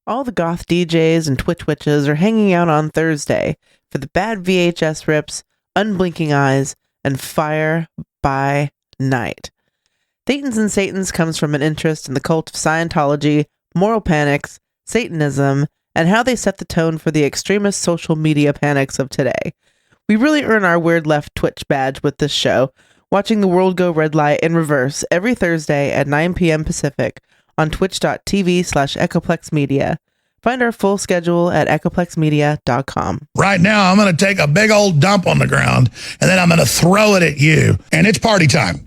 All the goth DJs and Twitch witches are hanging out on Thursday for the bad VHS rips, unblinking eyes, and fire by night. Thetans and Satans comes from an interest in the cult of Scientology, moral panics, Satanism, and how they set the tone for the extremist social media panics of today. We really earn our Weird Left Twitch badge with this show, watching the world go red light in reverse every Thursday at 9 p.m. Pacific on twitch.tv/EchoplexMedia. Find our full schedule at echoplexmedia.com. Right now, I'm going to take a big old dump on the ground, and then I'm going to throw it at you, and it's party time.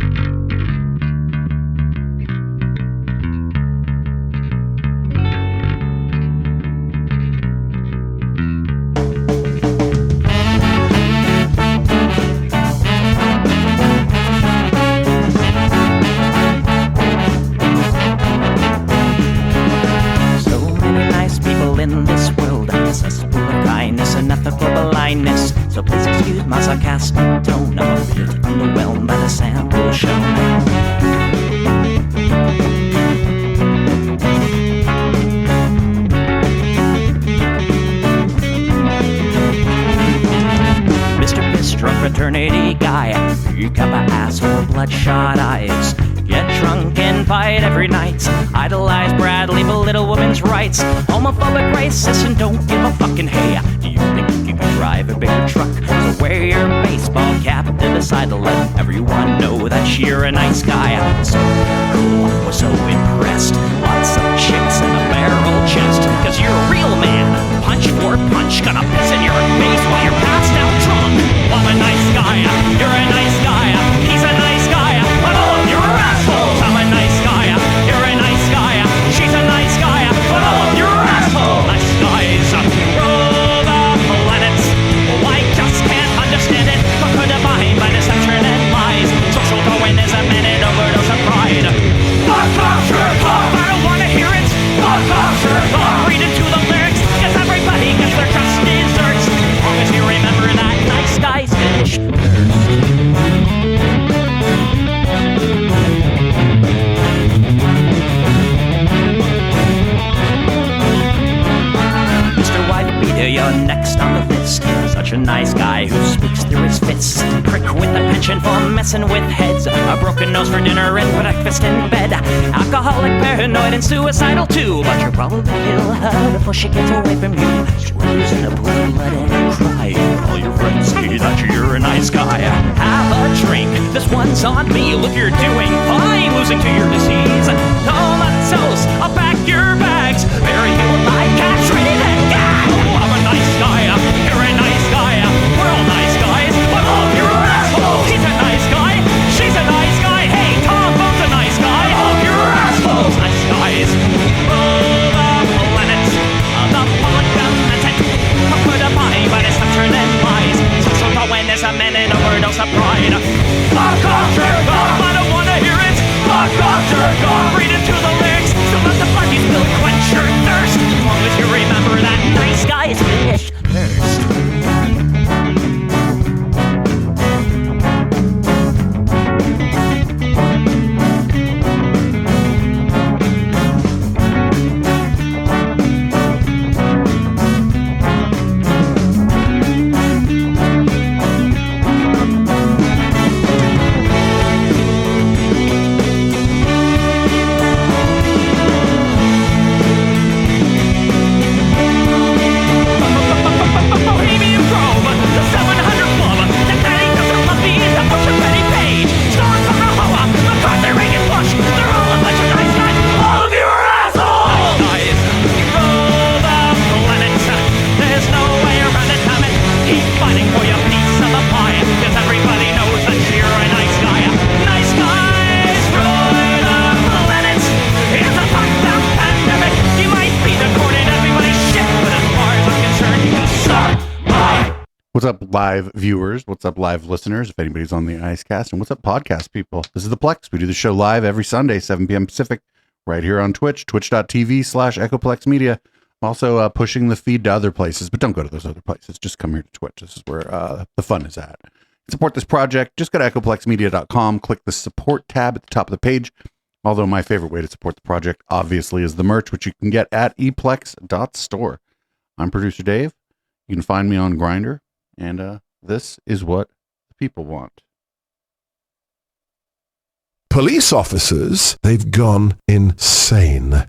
In this world, accessible of kindness and ethical blindness. So please excuse my sarcastic tone. I'm a bit underwhelmed by the sample shown. Mr. Bistro fraternity guy, you got my asshole, bloodshot eyes. Get drunk and fight every night. Idolize Bradley, belittle women's rights. Homophobic, racist, and don't give a fucking hey. Do you think you can drive a bigger truck? So wear your baseball cap to decide to let everyone know that you're a nice guy. So cool, was so impressed. Lots of chicks in a barrel chest. Cause you're a real man. Punch for punch, gonna piss in your face while you're passed out drunk. I'm a nice guy, you're a nice guy. He's a nice guy, but all of you are assholes. I'm a nice guy, you're a nice guy. She's a nice guy, but all of you are assholes. Nice guys rule the planets. Oh, I just can't understand it. Conquered defined by deception and lies. Social Darwinism and an overdose of pride. Fuck off, jerk off. I don't wanna hear it. Fuck off, jerk off. Read into the lyrics, cause everybody gets their just desserts. As long as you remember that nice guys finish first. You're next on the list. Such a nice guy who speaks through his fists. Prick with a penchant for messing with heads. A broken nose for dinner and breakfast in bed. Alcoholic, paranoid, and suicidal too. But you'll probably kill her before she gets away from you. Screws in a pool of blood and cry. All your friends say that you're a nice guy. Have a drink, this one's on me. Look, you're doing fine, losing to your disease. Comatose, I'll pack your bags. Bury you like cats ready to go. I'm a nice guy, you're a nice guy. We're all nice guys, but all of you are assholes. He's a nice guy, she's a nice guy. Hey, Tom Bone's a nice guy. All of you are assholes. Nice guys rule the planet. The public militant, put a body by deception and lies. Social Darwinism and an overdose of pride. Fuck off, jerk off. I don't wanna hear it. Fuck off, jerk off. Read into the lyrics, so let the fucking will quench your thirst. As long as you remember that nice guys finish first. What's up, live viewers? What's up, live listeners? If anybody's on the Icecast, and what's up, podcast people? This is the Plex. We do the show live every Sunday, 7 p.m. Pacific, right here on Twitch, twitch.tv/EchoplexMedia. I'm also pushing the feed to other places, but don't go to those other places. Just come here to Twitch. This is where the fun is at. Support this project. Just go to echoplexmedia.com, click the support tab at the top of the page. Although my favorite way to support the project, obviously, is the merch, which you can get at eplex.store. I'm producer Dave. You can find me on Grindr, and this is what the people want. Police officers, they've gone insane.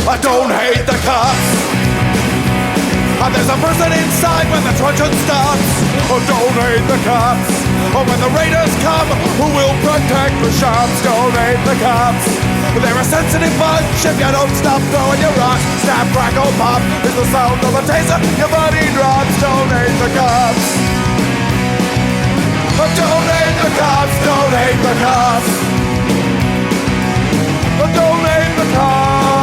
I don't hate the cops. There's a person inside when the truncheon stops. Oh, don't hate the cops. Oh, when the raiders come, who will protect the shops? Don't hate the cops. They're a sensitive bunch if you don't stop throwing your rocks. Snap, crackle, pop is the sound of a taser. Your body drops. Don't hate the cops. Oh, don't hate the cops. Don't hate the cops. Oh, don't hate the cops.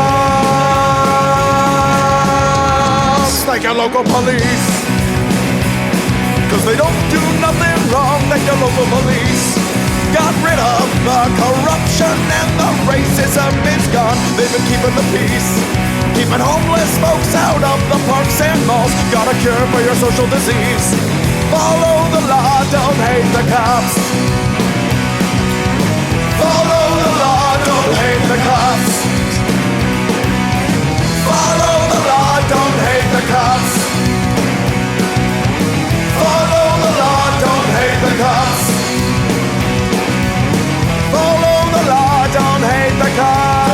Like your local police, 'cause they don't do nothing wrong. Like your local police got rid of the corruption and the racism is gone. They've been keeping the peace, keeping homeless folks out of the parks and malls. Got a cure for your social disease. Follow the law, don't hate the cops. Follow the law, don't hate the cops. Follow the law, don't hate the cops. Follow the law, don't hate the cops. Follow the law, don't hate the cops.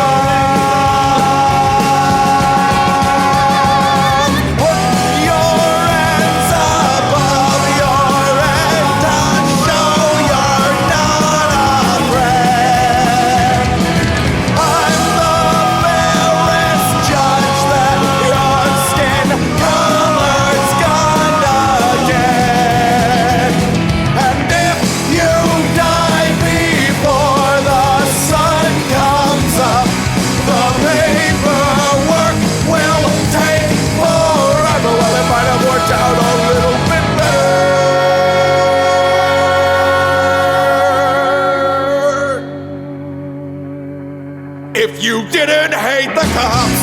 Put your hands above your head and show you're not afraid. I'm the fairest judge that your skin color's gonna get. And if you die before the sun comes up, the paperwork will take forever. Well, it might have worked out a little bit better. If you didn't hate the cops,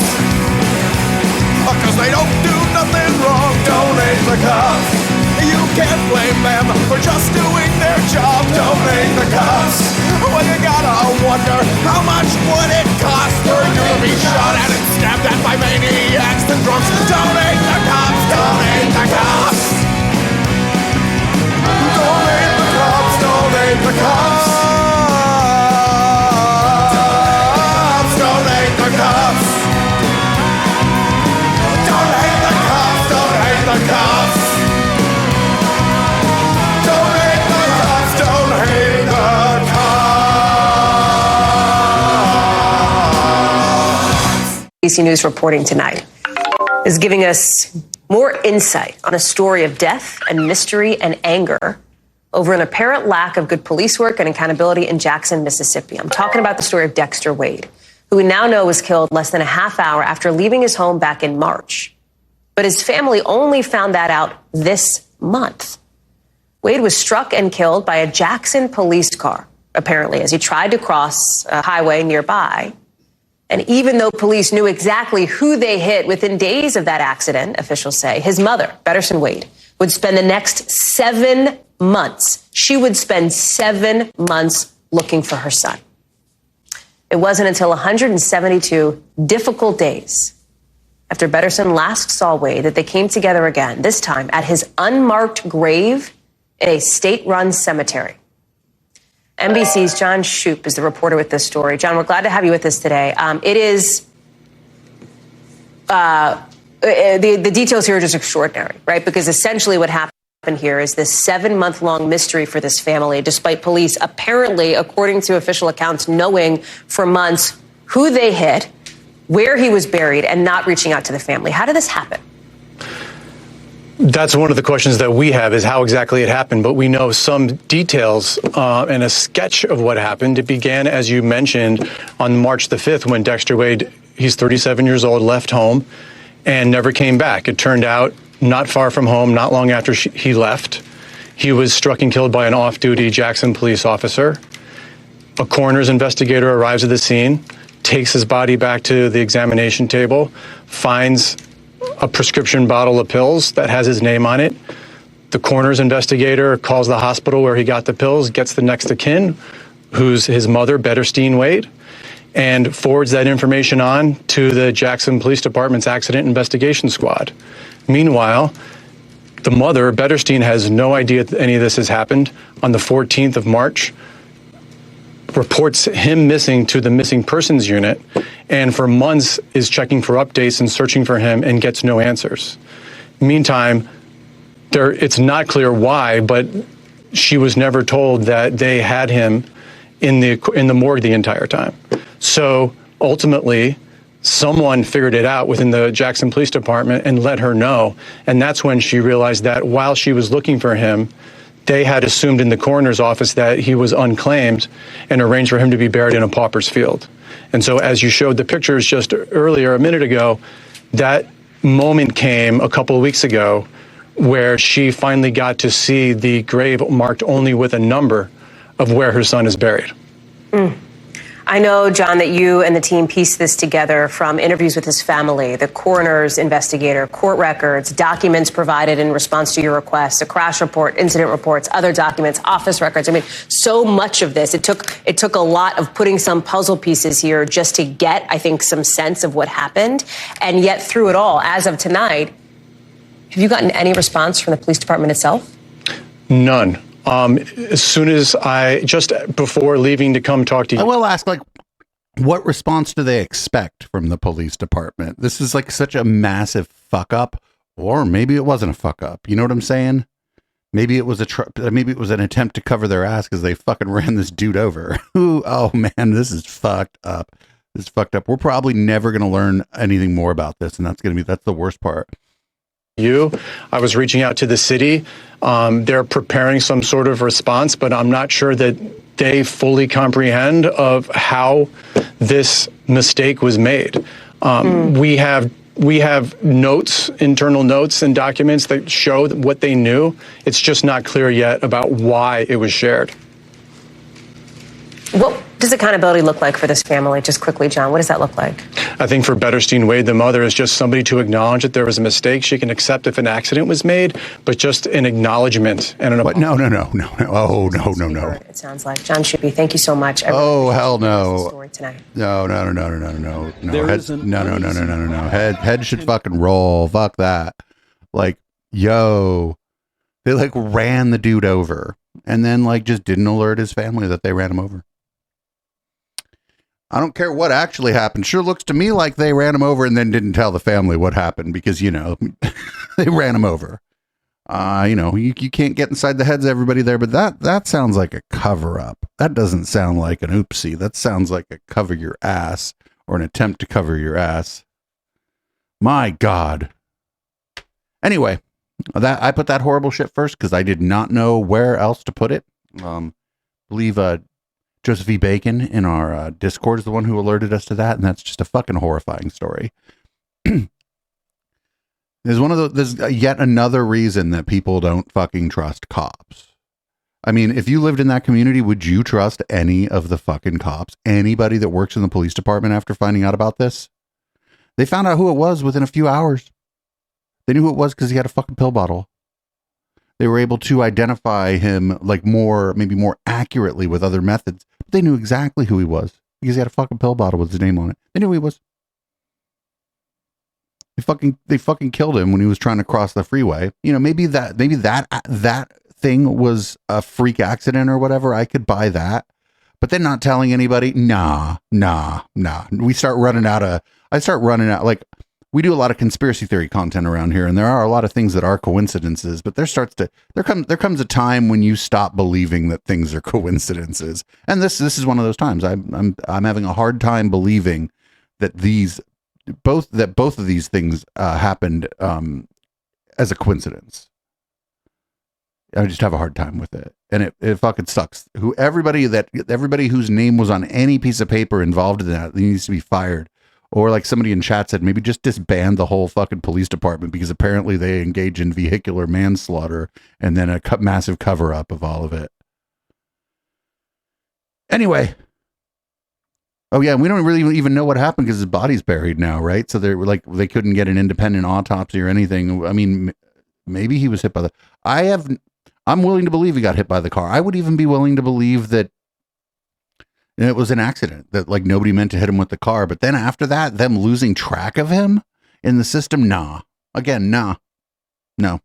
'cause they don't do nothing wrong, don't hate the cops. You can't blame them for just doing their job, don't hate the cops. Well, you gotta wonder, how much would it cost for you to be shot at and stabbed at by maniacs and drunks? Don't hate the cops, don't hate the cops. Don't hate the cops, don't hate the cops. Don't hate the cops. Don't hate the cops, don't hate the cops. Don't hate the cops, don't hate the cops. ABC News reporting tonight is giving us more insight on a story of death and mystery and anger over an apparent lack of good police work and accountability in Jackson, Mississippi. I'm talking about the story of Dexter Wade, who we now know was killed less than a half hour after leaving his home back in March. But his family only found that out this month. Wade was struck and killed by a Jackson police car, apparently, as he tried to cross a highway nearby. And even though police knew exactly who they hit within days of that accident, officials say, his mother, Betterson Wade, would spend the next 7 months. She would spend 7 months looking for her son. It wasn't until 172 difficult days after Betterson last saw Wade that they came together again, this time at his unmarked grave in a state-run cemetery. NBC's John Shoup is the reporter with this story. John, we're glad to have you with us today. The details here are just extraordinary, right? Because essentially what happened here is this 7-month-long mystery for this family, despite police apparently, according to official accounts, knowing for months who they hit, where he was buried, and not reaching out to the family. How did this happen? That's one of the questions that we have, is how exactly it happened. But we know some details and a sketch of what happened. It began, as you mentioned, on March the 5th when Dexter Wade, he's 37 years old, left home and never came back. It turned out not far from home, not long after he left, he was struck and killed by an off-duty Jackson police officer. A coroner's investigator arrives at the scene, takes his body back to the examination table, finds a prescription bottle of pills that has his name on it. The coroner's investigator calls the hospital where he got the pills, gets the next of kin, who's his mother, Betterstein Wade, and forwards that information on to the Jackson Police Department's Accident Investigation Squad. Meanwhile, the mother, Betterstein, has no idea that any of this has happened. On the 14th of March, reports him missing to the missing persons unit, and for months is checking for updates and searching for him and gets no answers. Meantime, it's not clear why, but she was never told that they had him in the morgue the entire time. So ultimately, someone figured it out within the Jackson Police Department and let her know. And that's when she realized that while she was looking for him, they had assumed in the coroner's office that he was unclaimed and arranged for him to be buried in a pauper's field. And so as you showed the pictures just earlier, a minute ago, that moment came a couple of weeks ago where she finally got to see the grave marked only with a number of where her son is buried. I know, John, that you and the team pieced this together from interviews with his family, the coroner's investigator, court records, documents provided in response to your request, a crash report, incident reports, other documents, office records. I mean, so much of this. It took a lot of putting some puzzle pieces here just to get, I think, some sense of what happened. And yet through it all, as of tonight, have you gotten any response from the police department itself? None. As soon as just before leaving to come talk to you. I will ask, like, what response do they expect from the police department? This is like such a massive fuck up, or maybe it wasn't a fuck up. You know what I'm saying? Maybe it was maybe it was an attempt to cover their ass because they fucking ran this dude over. Oh man, this is fucked up. This is fucked up. We're probably never going to learn anything more about this, and that's the worst part. I was reaching out to the city. They're preparing some sort of response, but I'm not sure that they fully comprehend of how this mistake was made. We have notes, internal notes and documents that show what they knew. It's just not clear yet about why it was shared. What does accountability look like for this family? Just quickly, John, what does that look like? I think for Betterstein Wade, the mother is just somebody to acknowledge that there was a mistake. She can accept if an accident was made, but just an acknowledgement and an apology. No. Oh, no. It sounds like. John Shuby, thank you so much. Oh, hell no. Story tonight. No. Head should fucking roll. Fuck that. Like, yo, they like ran the dude over and then like just didn't alert his family that they ran him over. I don't care what actually happened. Sure looks to me like they ran him over and then didn't tell the family what happened because, you know, they ran him over. You know, you can't get inside the heads of everybody there, but that sounds like a cover up. That doesn't sound like an oopsie. That sounds like a cover your ass or an attempt to cover your ass. My God. Anyway, I put that horrible shit first because I did not know where else to put it. Believe Joseph E. Bacon in our Discord is the one who alerted us to that, and that's just a fucking horrifying story. There's yet another reason that people don't fucking trust cops. I mean, if you lived in that community, would you trust any of the fucking cops? Anybody that works in the police department after finding out about this? They found out who it was within a few hours. They knew who it was because he had a fucking pill bottle. They were able to identify him like maybe more accurately with other methods. But they knew exactly who he was because he had a fucking pill bottle with his name on it. They knew who he was. They fucking killed him when he was trying to cross the freeway. You know, maybe that thing was a freak accident or whatever. I could buy that. But then not telling anybody, nah. I start running out. Like, we do a lot of conspiracy theory content around here, and there are a lot of things that are coincidences, but there comes a time when you stop believing that things are coincidences. And this is one of those times. I'm having a hard time believing that both of these things happened as a coincidence. I just have a hard time with it. And it fucking sucks. Everybody whose name was on any piece of paper involved in that needs to be fired. Or like somebody in chat said, maybe just disband the whole fucking police department because apparently they engage in vehicular manslaughter and then a massive cover up of all of it. Anyway. Oh yeah, we don't really even know what happened because his body's buried now, right? So they couldn't get an independent autopsy or anything. I mean, maybe he was hit by I'm willing to believe he got hit by the car. I would even be willing to believe that And it was an accident that like nobody meant to hit him with the car. But then after that, them losing track of him in the system, nah. Again, nah. No.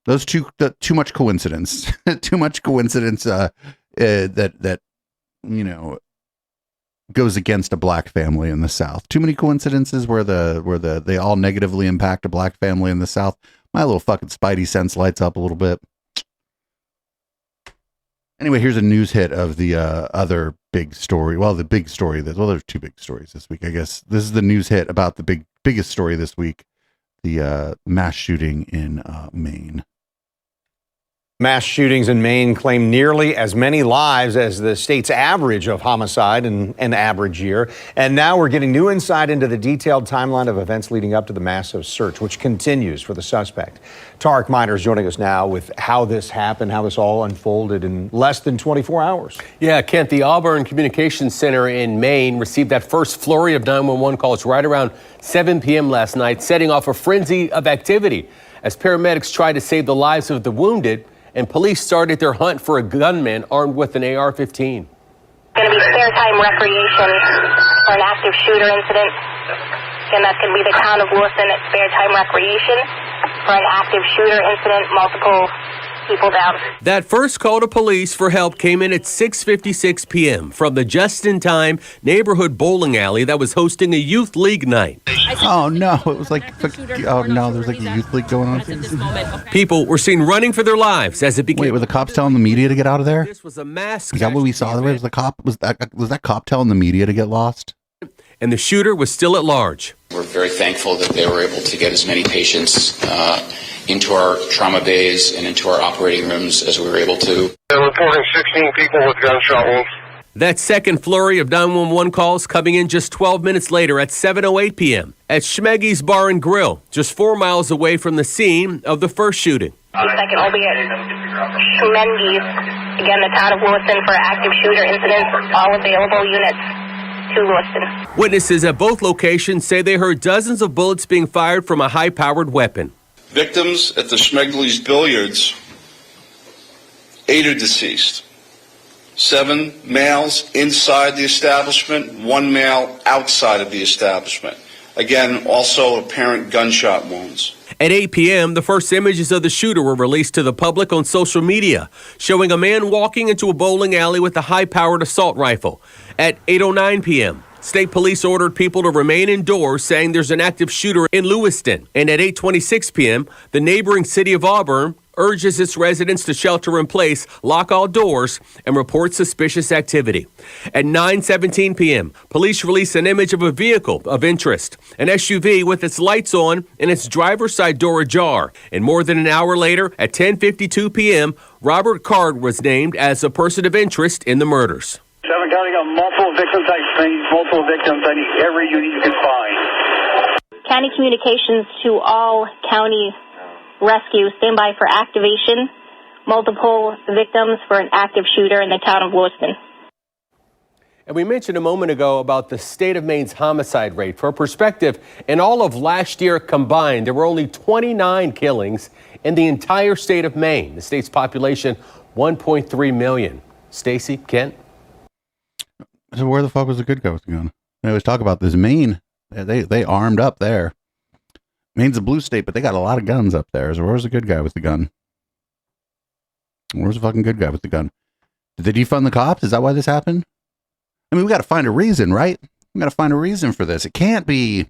Those too much coincidence. Too much coincidence that you know goes against a black family in the South. Too many coincidences where they all negatively impact a black family in the South. My little fucking spidey sense lights up a little bit. Anyway, here's a news hit of the other big story. Well, the big story there's two big stories this week, I guess. This is the news hit about the biggest story this week, the mass shooting in Maine. Mass shootings in Maine claim nearly as many lives as the state's average of homicide in an average year. And now we're getting new insight into the detailed timeline of events leading up to the massive search, which continues for the suspect. Tarek Miner is joining us now with how this happened, how this all unfolded in less than 24 hours. Yeah, Kent, the Auburn Communications Center in Maine received that first flurry of 911 calls right around 7 p.m. last night, setting off a frenzy of activity as paramedics tried to save the lives of the wounded. And police started their hunt for a gunman armed with an AR-15. Going to be spare time recreation for an active shooter incident. Again, that's going to be the town of Lewiston at spare time recreation for an active shooter incident, multiple people down. That first call to police for help came in at 6:56 p.m. from the just-in-time neighborhood bowling alley that was hosting a youth league night. Oh no, it was like there's like a youth league going on. People were seen running for their lives as it began. Wait, were the cops telling the media to get out of there? This was a mass. Is that what we saw? Was that cop telling the media to get lost? And the shooter was still at large. We're very thankful that they were able to get as many patients into our trauma bays and into our operating rooms as we were able to. They're reporting 16 people with gunshot wounds. That second flurry of 911 calls coming in just 12 minutes later at 7:08 p.m. at Schmeggy's Bar and Grill, just 4 miles away from the scene of the first shooting. The second will be at Schmeggy's, again, the town of Lewiston for active shooter incidents, all available units to Lewiston. Witnesses at both locations say they heard dozens of bullets being fired from a high-powered weapon. Victims at the Schmegly's Billiards, 8 are deceased. 7 males inside the establishment, 1 male outside of the establishment. Again, also apparent gunshot wounds. At 8 p.m., the first images of the shooter were released to the public on social media, showing a man walking into a bowling alley with a high-powered assault rifle. At 8:09 p.m., state police ordered people to remain indoors, saying there's an active shooter in Lewiston. And at 8:26 p.m., the neighboring city of Auburn urges its residents to shelter in place, lock all doors, and report suspicious activity. At 9:17 p.m., police released an image of a vehicle of interest, an SUV with its lights on and its driver's side door ajar. And more than an hour later, at 10:52 p.m., Robert Card was named as a person of interest in the murders. Suffolk County got multiple victims, multiple victims, every unit you can find. County communications to all county rescue, stand by for activation, multiple victims for an active shooter in the town of Lewiston. And we mentioned a moment ago about the state of Maine's homicide rate. For perspective, in all of last year combined, there were only 29 killings in the entire state of Maine. The state's population, 1.3 million. Stacy, Kent? So where the fuck was the good guy with the gun? I always talk about this. Maine, they armed up there. Maine's a blue state, but they got a lot of guns up there. So where's the good guy with the gun? Where's the fucking good guy with the gun? Did they defund the cops? Is that why this happened? I mean, we got to find a reason, right? We got to find a reason for this. It can't be,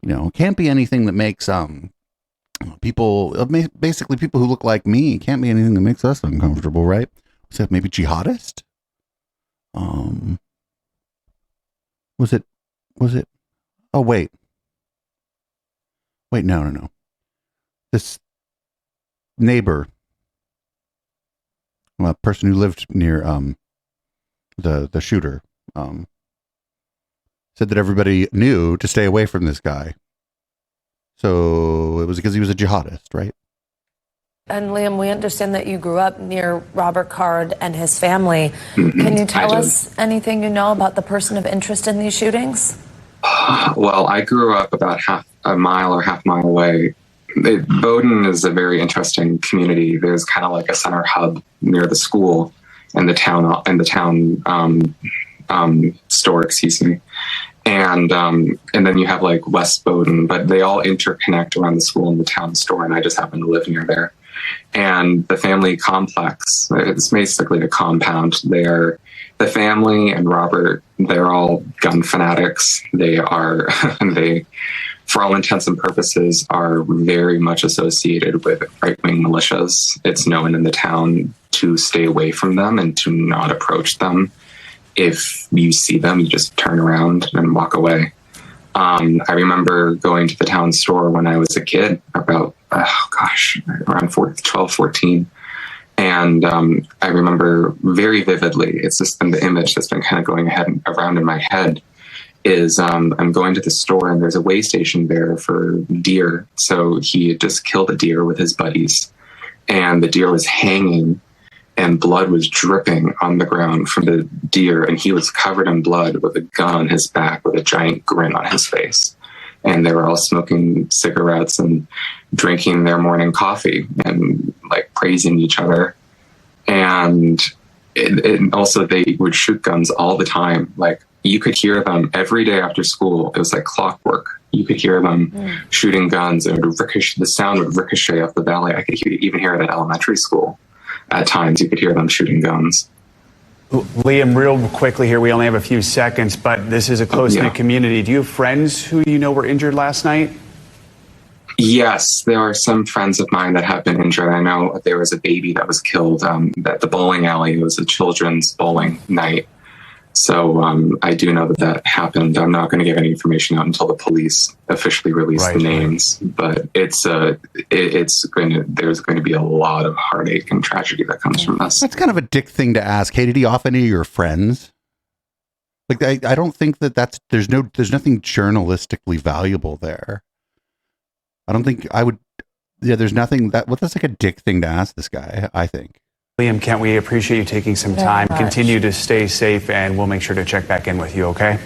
it can't be anything that makes people, basically people who look like me. It can't be anything that makes us uncomfortable, right? Was it maybe jihadist? Was it? Oh, wait, no. This neighbor, a person who lived near, the shooter, said that everybody knew to stay away from this guy. So it was because he was a jihadist, right? And Liam, we understand that you grew up near Robert Card and his family. Can you tell us anything you know about the person of interest in these shootings? Well, I grew up about half a mile away. Bowdoin is a very interesting community. There's kind of like a center hub near the school. the town store, excuse me. And then you have like West Bowdoin, but they all interconnect around the school and the town store. And I just happen to live near there. And the family complex, it's basically a compound. The family and Robert, they're all gun fanatics. They are, for all intents and purposes, are very much associated with right-wing militias. It's known in the town to stay away from them and to not approach them. If you see them, you just turn around and walk away. I remember going to the town store when I was a kid, about, around 12, 14. And I remember very vividly, it's just been the image that's been kind of going around in my head, is I'm going to the store and there's a weigh station there for deer. So he had just killed a deer with his buddies, and the deer was hanging and blood was dripping on the ground from the deer, and he was covered in blood with a gun on his back with a giant grin on his face. And they were all smoking cigarettes and drinking their morning coffee and like praising each other. And also they would shoot guns all the time. Like you could hear them every day after school. It was like clockwork. You could hear them shooting guns, and the sound would ricochet up the valley. I could even hear it at elementary school. At times, you could hear them shooting guns. Liam, real quickly here, we only have a few seconds, but this is a close-knit community. Do you have friends who you know were injured last night? Yes, there are some friends of mine that have been injured. I know there was a baby that was killed at the bowling alley. It was a children's bowling night. So I do know that happened. I'm not going to give any information out until the police officially release the names. But there's going to be a lot of heartache and tragedy that comes from this. That's kind of a dick thing to ask. Hey, did he off any of your friends? Like, I don't think there's nothing journalistically valuable there. I don't think I would. Yeah, there's nothing that's like a dick thing to ask this guy, I think. Liam, Kent, we appreciate you taking some time. Continue to stay safe, and we'll make sure to check back in with you, okay?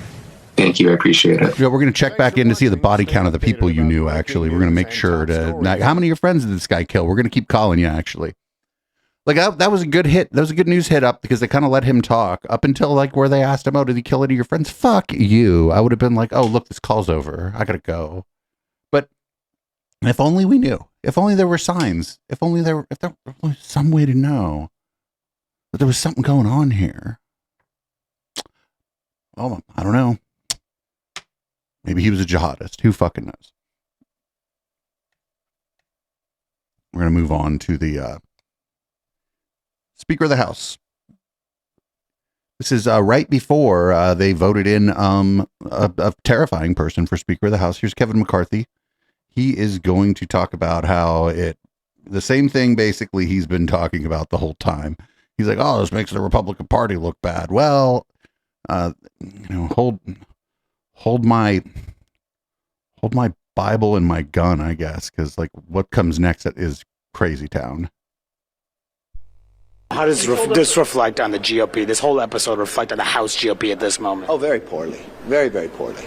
Thank you. I appreciate it. Yeah, we're going to check back in to see the body count of the people you knew, actually. We're going to make sure to... Now, how many of your friends did this guy kill? We're going to keep calling you, actually. Like, that was a good hit. That was a good news hit up because they kind of let him talk up until, like, where they asked him, oh, did he kill any of your friends? Fuck you. I would have been like, oh, look, this call's over. I got to go. But if only we knew. If only there were signs. If there was some way to know that there was something going on here. Oh, I don't know. Maybe he was a jihadist. Who fucking knows? We're going to move on to the Speaker of the House. This is right before they voted in a terrifying person for Speaker of the House. Here's Kevin McCarthy. He is going to talk about how the same thing basically he's been talking about the whole time. He's like, oh, this makes the Republican Party look bad. Well, hold my Bible and my gun, I guess, because like what comes next is crazy town. How does this reflect on the GOP? This whole episode reflect on the House GOP at this moment? Oh, very poorly. Very, very poorly.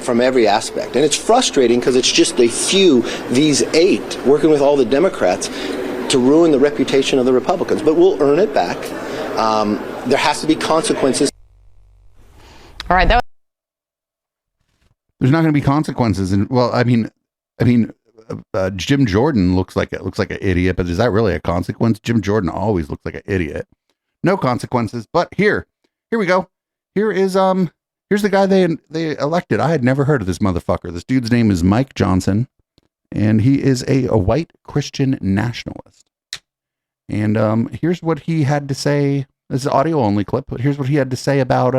From every aspect. And it's frustrating because it's just a few, these 8, working with all the Democrats to ruin the reputation of the Republicans. But we'll earn it back. There has to be consequences. All right. There's not going to be consequences. And well, I mean, Jim Jordan looks like an idiot, but is that really a consequence? Jim Jordan always looks like an idiot. No consequences. But here we go. Here's the guy they elected. I had never heard of this motherfucker. This dude's name is Mike Johnson, and he is a white Christian nationalist. And here's what he had to say. This is an audio only clip, but here's what he had to say about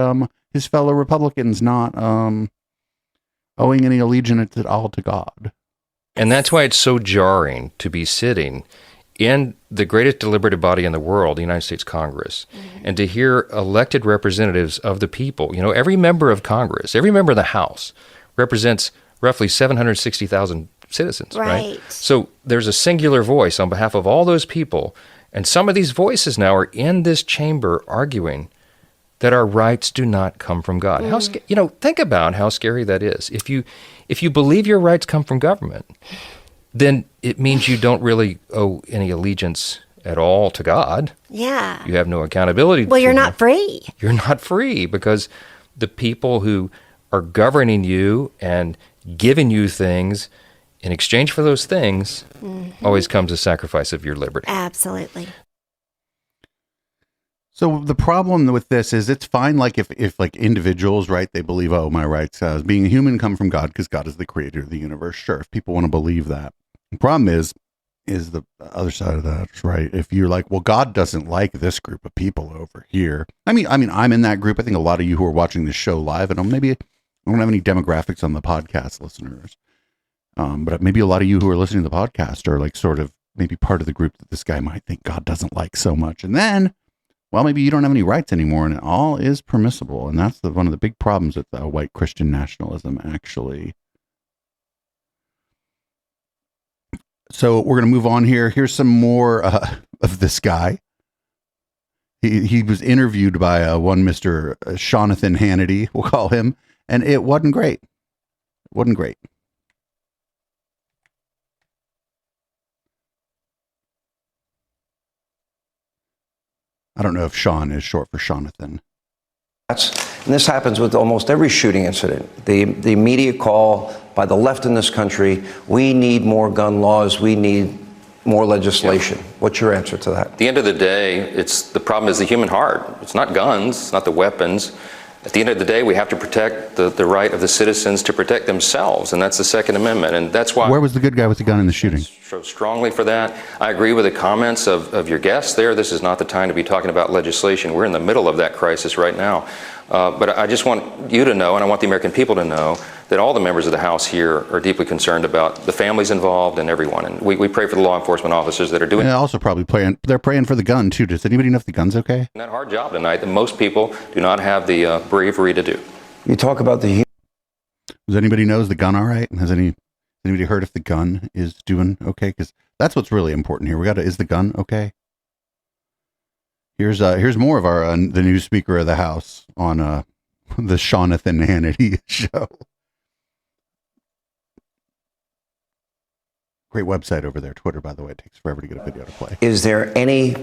his fellow Republicans not owing any allegiance at all to God. And that's why it's so jarring to be sitting in the greatest deliberative body in the world, the United States Congress, and to hear elected representatives of the people. You know, every member of Congress, every member of the House represents roughly 760,000 citizens, right? So there's a singular voice on behalf of all those people, and some of these voices now are in this chamber arguing that our rights do not come from God. Think about how scary that is. If you believe your rights come from government, then it means you don't really owe any allegiance at all to God. Yeah. You have no accountability. Well, you're not free. You're not free because the people who are governing you and giving you things in exchange for those things always comes a sacrifice of your liberty. Absolutely. So the problem with this is it's fine, like if like individuals, right, they believe, oh, my rights as being a human come from God because God is the creator of the universe. Sure, if people want to believe that. The problem is the other side of that, right? If you're like, well, God doesn't like this group of people over here. I mean, I'm in that group. I think a lot of you who are watching this show live, and maybe I don't have any demographics on the podcast listeners, but maybe a lot of you who are listening to the podcast are like sort of maybe part of the group that this guy might think God doesn't like so much. And then, well, maybe you don't have any rights anymore, and it all is permissible. And that's one of the big problems with white Christian nationalism, actually. So we're going to move on here. Here's some more of this guy. He was interviewed by one Mr. Jonathan Hannity, we'll call him, and it wasn't great. It wasn't great. I don't know if Sean is short for Jonathan. And this happens with almost every shooting incident. The immediate call by the left in this country, we need more gun laws, we need more legislation. What's your answer to that? At the end of the day, the problem is the human heart. It's not guns, it's not the weapons. At the end of the day, we have to protect the right of the citizens to protect themselves, and that's the Second Amendment. And that's why... Where was the good guy with the gun in the shooting? So strongly for that. I agree with the comments of your guests there. This is not the time to be talking about legislation. We're in the middle of that crisis right now. But I just want you to know, and I want the American people to know, that all the members of the House here are deeply concerned about the families involved and everyone. And we pray for the law enforcement officers that are doing... And also probably they're praying for the gun, too. Does anybody know if the gun's okay? that hard job tonight that most people do not have the bravery to do. You talk about the... Does anybody know, is the gun all right? Has anybody heard if the gun is doing okay? Because that's what's really important here. Is the gun okay? Here's more of the new Speaker of the House on the Jonathan Hannity show. Great website over there, Twitter, by the way. It takes forever to get a video to play. Is there any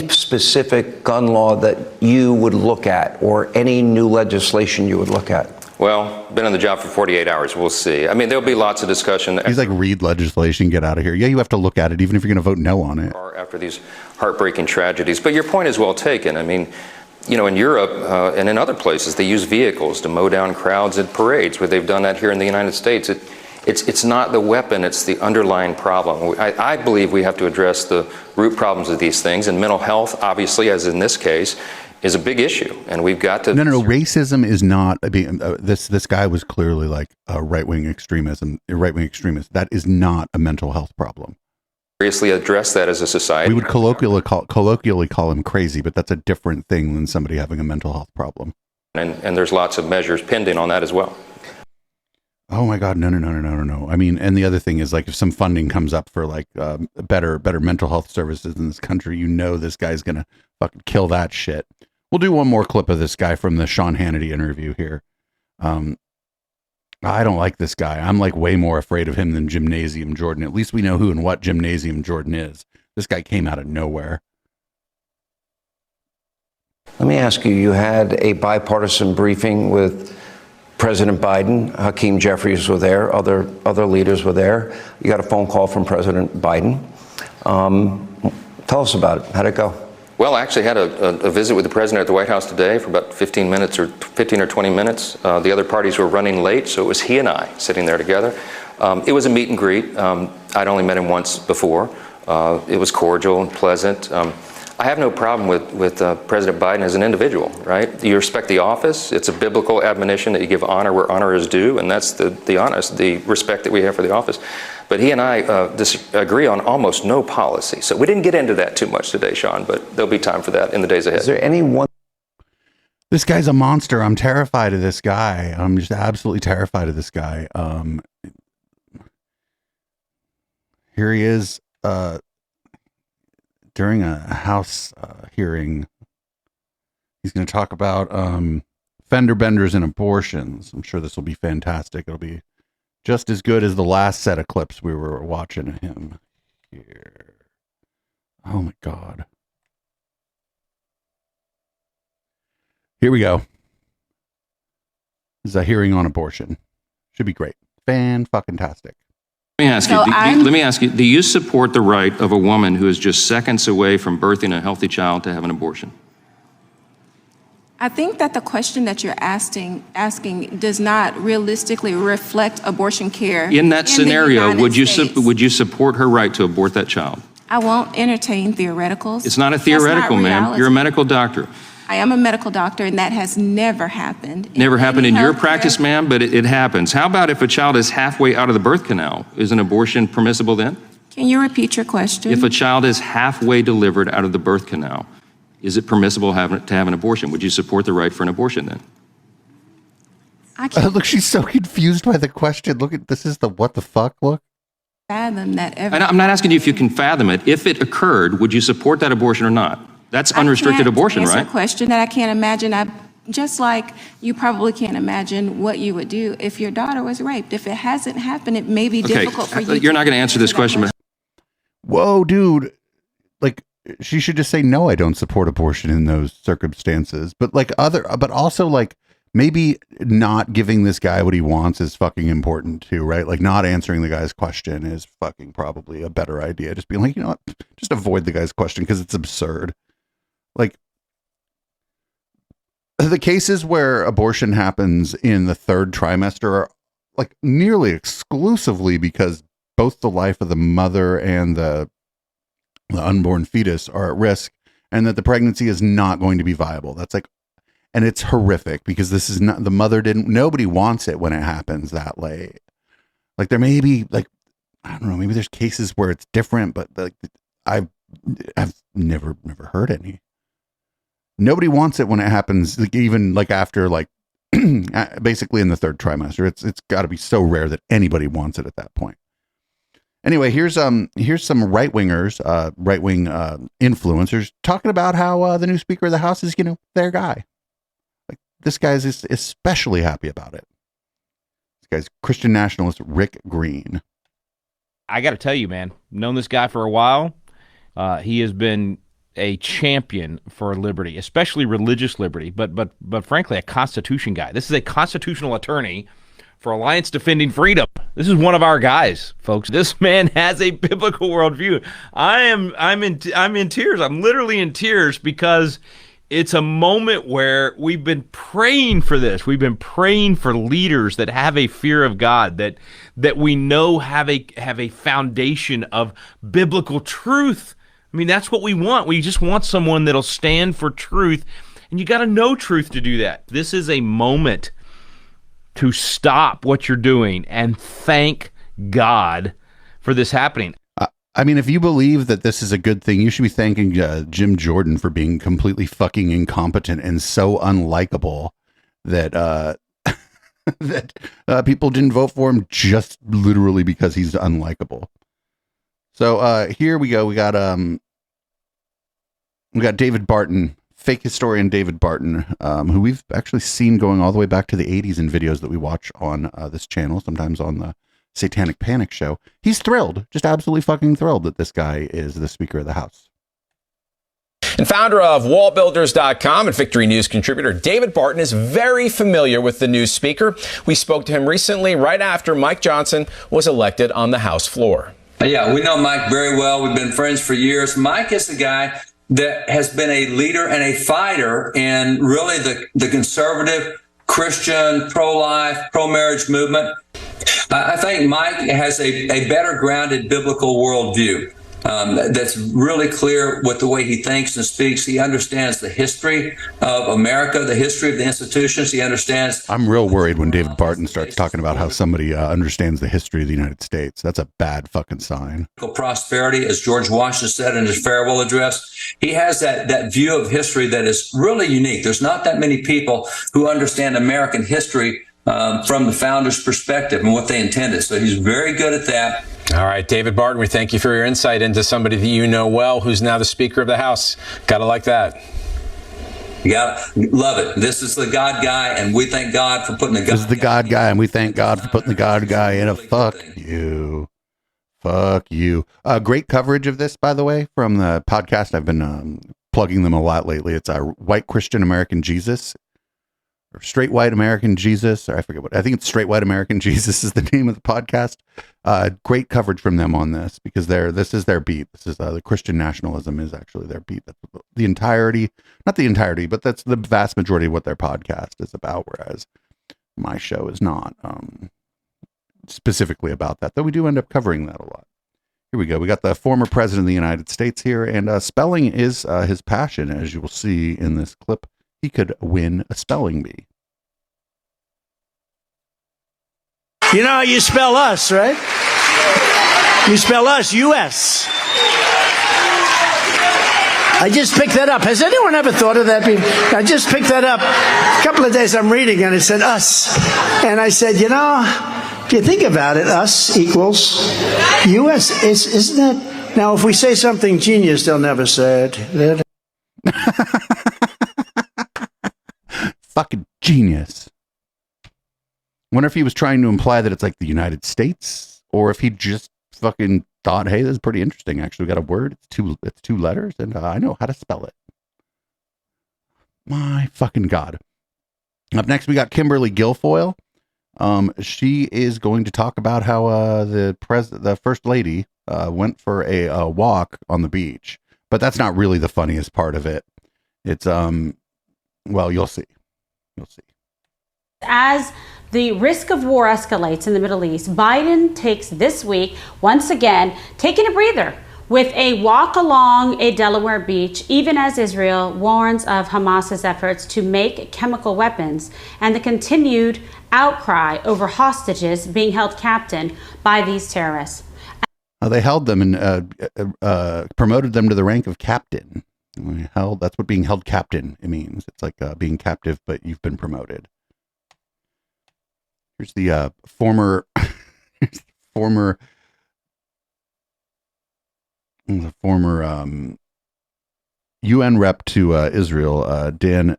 specific gun law that you would look at, or any new legislation you would look at? Well, been on the job for 48 hours. We'll see. I mean, there'll be lots of discussion. He's like, read legislation, get out of here. Yeah, you have to look at it, even if you're going to vote no on it. After these heartbreaking tragedies. But your point is well taken. I mean, you know, in Europe and in other places, they use vehicles to mow down crowds at parades, where they've done that here in the United States. It's not the weapon, it's the underlying problem. I believe we have to address the root problems of these things, and mental health, obviously, as in this case, is a big issue, and we've got to... No. Racism is not... I mean, this guy was clearly like a right-wing extremist. That is not a mental health problem. Seriously address that as a society. We would colloquially call him crazy, but that's a different thing than somebody having a mental health problem. And there's lots of measures pending on that as well. Oh my God, no. I mean, and the other thing is, like, if some funding comes up for like better mental health services in this country, you know this guy's gonna fucking kill that shit. We'll do one more clip of this guy from the Sean Hannity interview here. I don't like this guy. I'm like way more afraid of him than Gymnasium Jordan. At least we know who and what Gymnasium Jordan is. This guy came out of nowhere. Let me ask you, you had a bipartisan briefing with President Biden. Hakeem Jeffries were there. Other leaders were there. You got a phone call from President Biden. Tell us about it. How'd it go? Well, I actually had a visit with the president at the White House today for about 15 or 20 minutes. The other parties were running late, so it was he and I sitting there together. It was a meet and greet. I'd only met him once before. It was cordial and pleasant. I have no problem with President Biden as an individual, right? You respect the office. It's a biblical admonition that you give honor where honor is due, and that's the respect that we have for the office. But he and I disagree on almost no policy. So we didn't get into that too much today, Sean, but there'll be time for that in the days ahead. Is there any one... This guy's a monster. I'm terrified of this guy. I'm just absolutely terrified of this guy. Here he is during a House hearing. He's going to talk about fender benders and abortions. I'm sure this will be fantastic. It'll be just as good as the last set of clips we were watching of him here. Oh my God. Here we go. This is a hearing on abortion. Should be great. Fan-fucking-tastic. Let me ask you, do you support the right of a woman who is just seconds away from birthing a healthy child to have an abortion? I think that the question that you're asking does not realistically reflect abortion care. In that scenario, would you support her right to abort that child? I won't entertain theoreticals. It's not a theoretical, ma'am. You're a medical doctor. I am a medical doctor, and that has never happened. Never happened in your practice, ma'am, but it happens. How about if a child is halfway out of the birth canal? Is an abortion permissible then? Can you repeat your question? If a child is halfway delivered out of the birth canal, is it permissible to have an abortion? Would you support the right for an abortion then? Look, she's so confused by the question. Look at this is the what the fuck look. Fathom that ever. I'm not asking you if you can fathom it. If it occurred, would you support that abortion or not? That's unrestricted abortion, right? That's a question that I can't imagine. Just like you probably can't imagine what you would do if your daughter was raped. If it hasn't happened, it may be difficult for you. You're not going to answer this question, but whoa, dude! Like she should just say no. I don't support abortion in those circumstances. But but also like maybe not giving this guy what he wants is fucking important too, right? Like not answering the guy's question is fucking probably a better idea. Just being like, you know what? Just avoid the guy's question because it's absurd. Like the cases where abortion happens in the third trimester are like nearly exclusively because both the life of the mother and the unborn fetus are at risk and that the pregnancy is not going to be viable. That's like, and it's horrific because this is not, the mother nobody wants it when it happens that late. Like there may be like, I don't know, maybe there's cases where it's different, but like I've never heard any. Nobody wants it when it happens, like even like after like basically in the third trimester. It's got to be so rare that anybody wants it at that point. Anyway, here's some right-wingers, right-wing influencers talking about how the new Speaker of the House is, their guy. Like this guy's especially happy about it. This guy's Christian nationalist Rick Green. I got to tell you, man, known this guy for a while. He has been a champion for liberty, especially religious liberty, but frankly, a Constitution guy. This is a constitutional attorney for Alliance Defending Freedom. This is one of our guys, folks. This man has a biblical worldview. I'm in tears. I'm literally in tears because it's a moment where we've been praying for this. We've been praying for leaders that have a fear of God, that we know have a foundation of biblical truth. I mean, that's what we want. We just want someone that'll stand for truth, and you got to know truth to do that. This is a moment to stop what you're doing and thank God for this happening. I mean, if you believe that this is a good thing, you should be thanking Jim Jordan for being completely fucking incompetent and so unlikable that that people didn't vote for him just literally because he's unlikable. So here we go. We got David Barton, fake historian David Barton, who we've actually seen going all the way back to the 80s in videos that we watch on this channel, sometimes on the Satanic Panic show. He's thrilled, just absolutely fucking thrilled that this guy is the Speaker of the House. And founder of wallbuilders.com and Victory News contributor David Barton is very familiar with the new Speaker. We spoke to him recently right after Mike Johnson was elected on the House floor. Yeah, we know Mike very well. We've been friends for years. Mike is the guy that has been a leader and a fighter in really the conservative, Christian, pro-life, pro-marriage movement. I think Mike has a better grounded biblical worldview that's really clear with the way he thinks and speaks. He understands the history of America, the history of the institutions. He understands. I'm real worried when David Barton starts talking about how somebody understands the history of the United States. That's a bad fucking sign. Prosperity, as George Washington said in his farewell address, he has that view of history that is really unique. There's not that many people who understand American history from the founders' perspective and what they intended. So he's very good at that. All right, David Barton, we thank you for your insight into somebody that you know well, who's now the Speaker of the House. Gotta like that. You gotta love it. This is the God guy, and we thank God for putting the God. This is the God guy, and we thank God for putting the God guy in a fuck you. Fuck you. Great coverage of this, by the way, from the podcast. I've been plugging them a lot lately. It's White Christian American Jesus, or Straight White American Jesus, or I forget what. I think it's Straight White American Jesus is the name of the podcast. Great coverage from them on this, because this is their beat. This is the Christian nationalism is actually their beat. That's the entirety, not the entirety, but that's the vast majority of what their podcast is about. Whereas my show is not specifically about that, though we do end up covering that a lot. Here we go. We got the former president of the United States here, and spelling is his passion, as you will see in this clip. He could win a spelling bee. You know how you spell us, right? You spell us, U.S. I just picked that up. Has anyone ever thought of that? I just picked that up. A couple of days I'm reading and it said us. And I said, you know, if you think about it, us equals U.S. Isn't that? Now, if we say something genius, they'll never say it. Fucking genius. Wonder if he was trying to imply that it's like the United States, or if he just fucking thought, hey, this is pretty interesting. Actually, we got a word. It's two letters, and I know how to spell it. My fucking God. Up next, we got Kimberly Guilfoyle. She is going to talk about how the first lady went for a walk on the beach, but that's not really the funniest part of it. It's well, you'll see. You'll see. As the risk of war escalates in the Middle East, Biden takes this week, once again, taking a breather with a walk along a Delaware beach, even as Israel warns of Hamas's efforts to make chemical weapons and the continued outcry over hostages being held captive by these terrorists. They held them and promoted them to the rank of captain. That's what being held captain it means. It's like being captive, but you've been promoted. Here's the former UN rep to Israel, Dan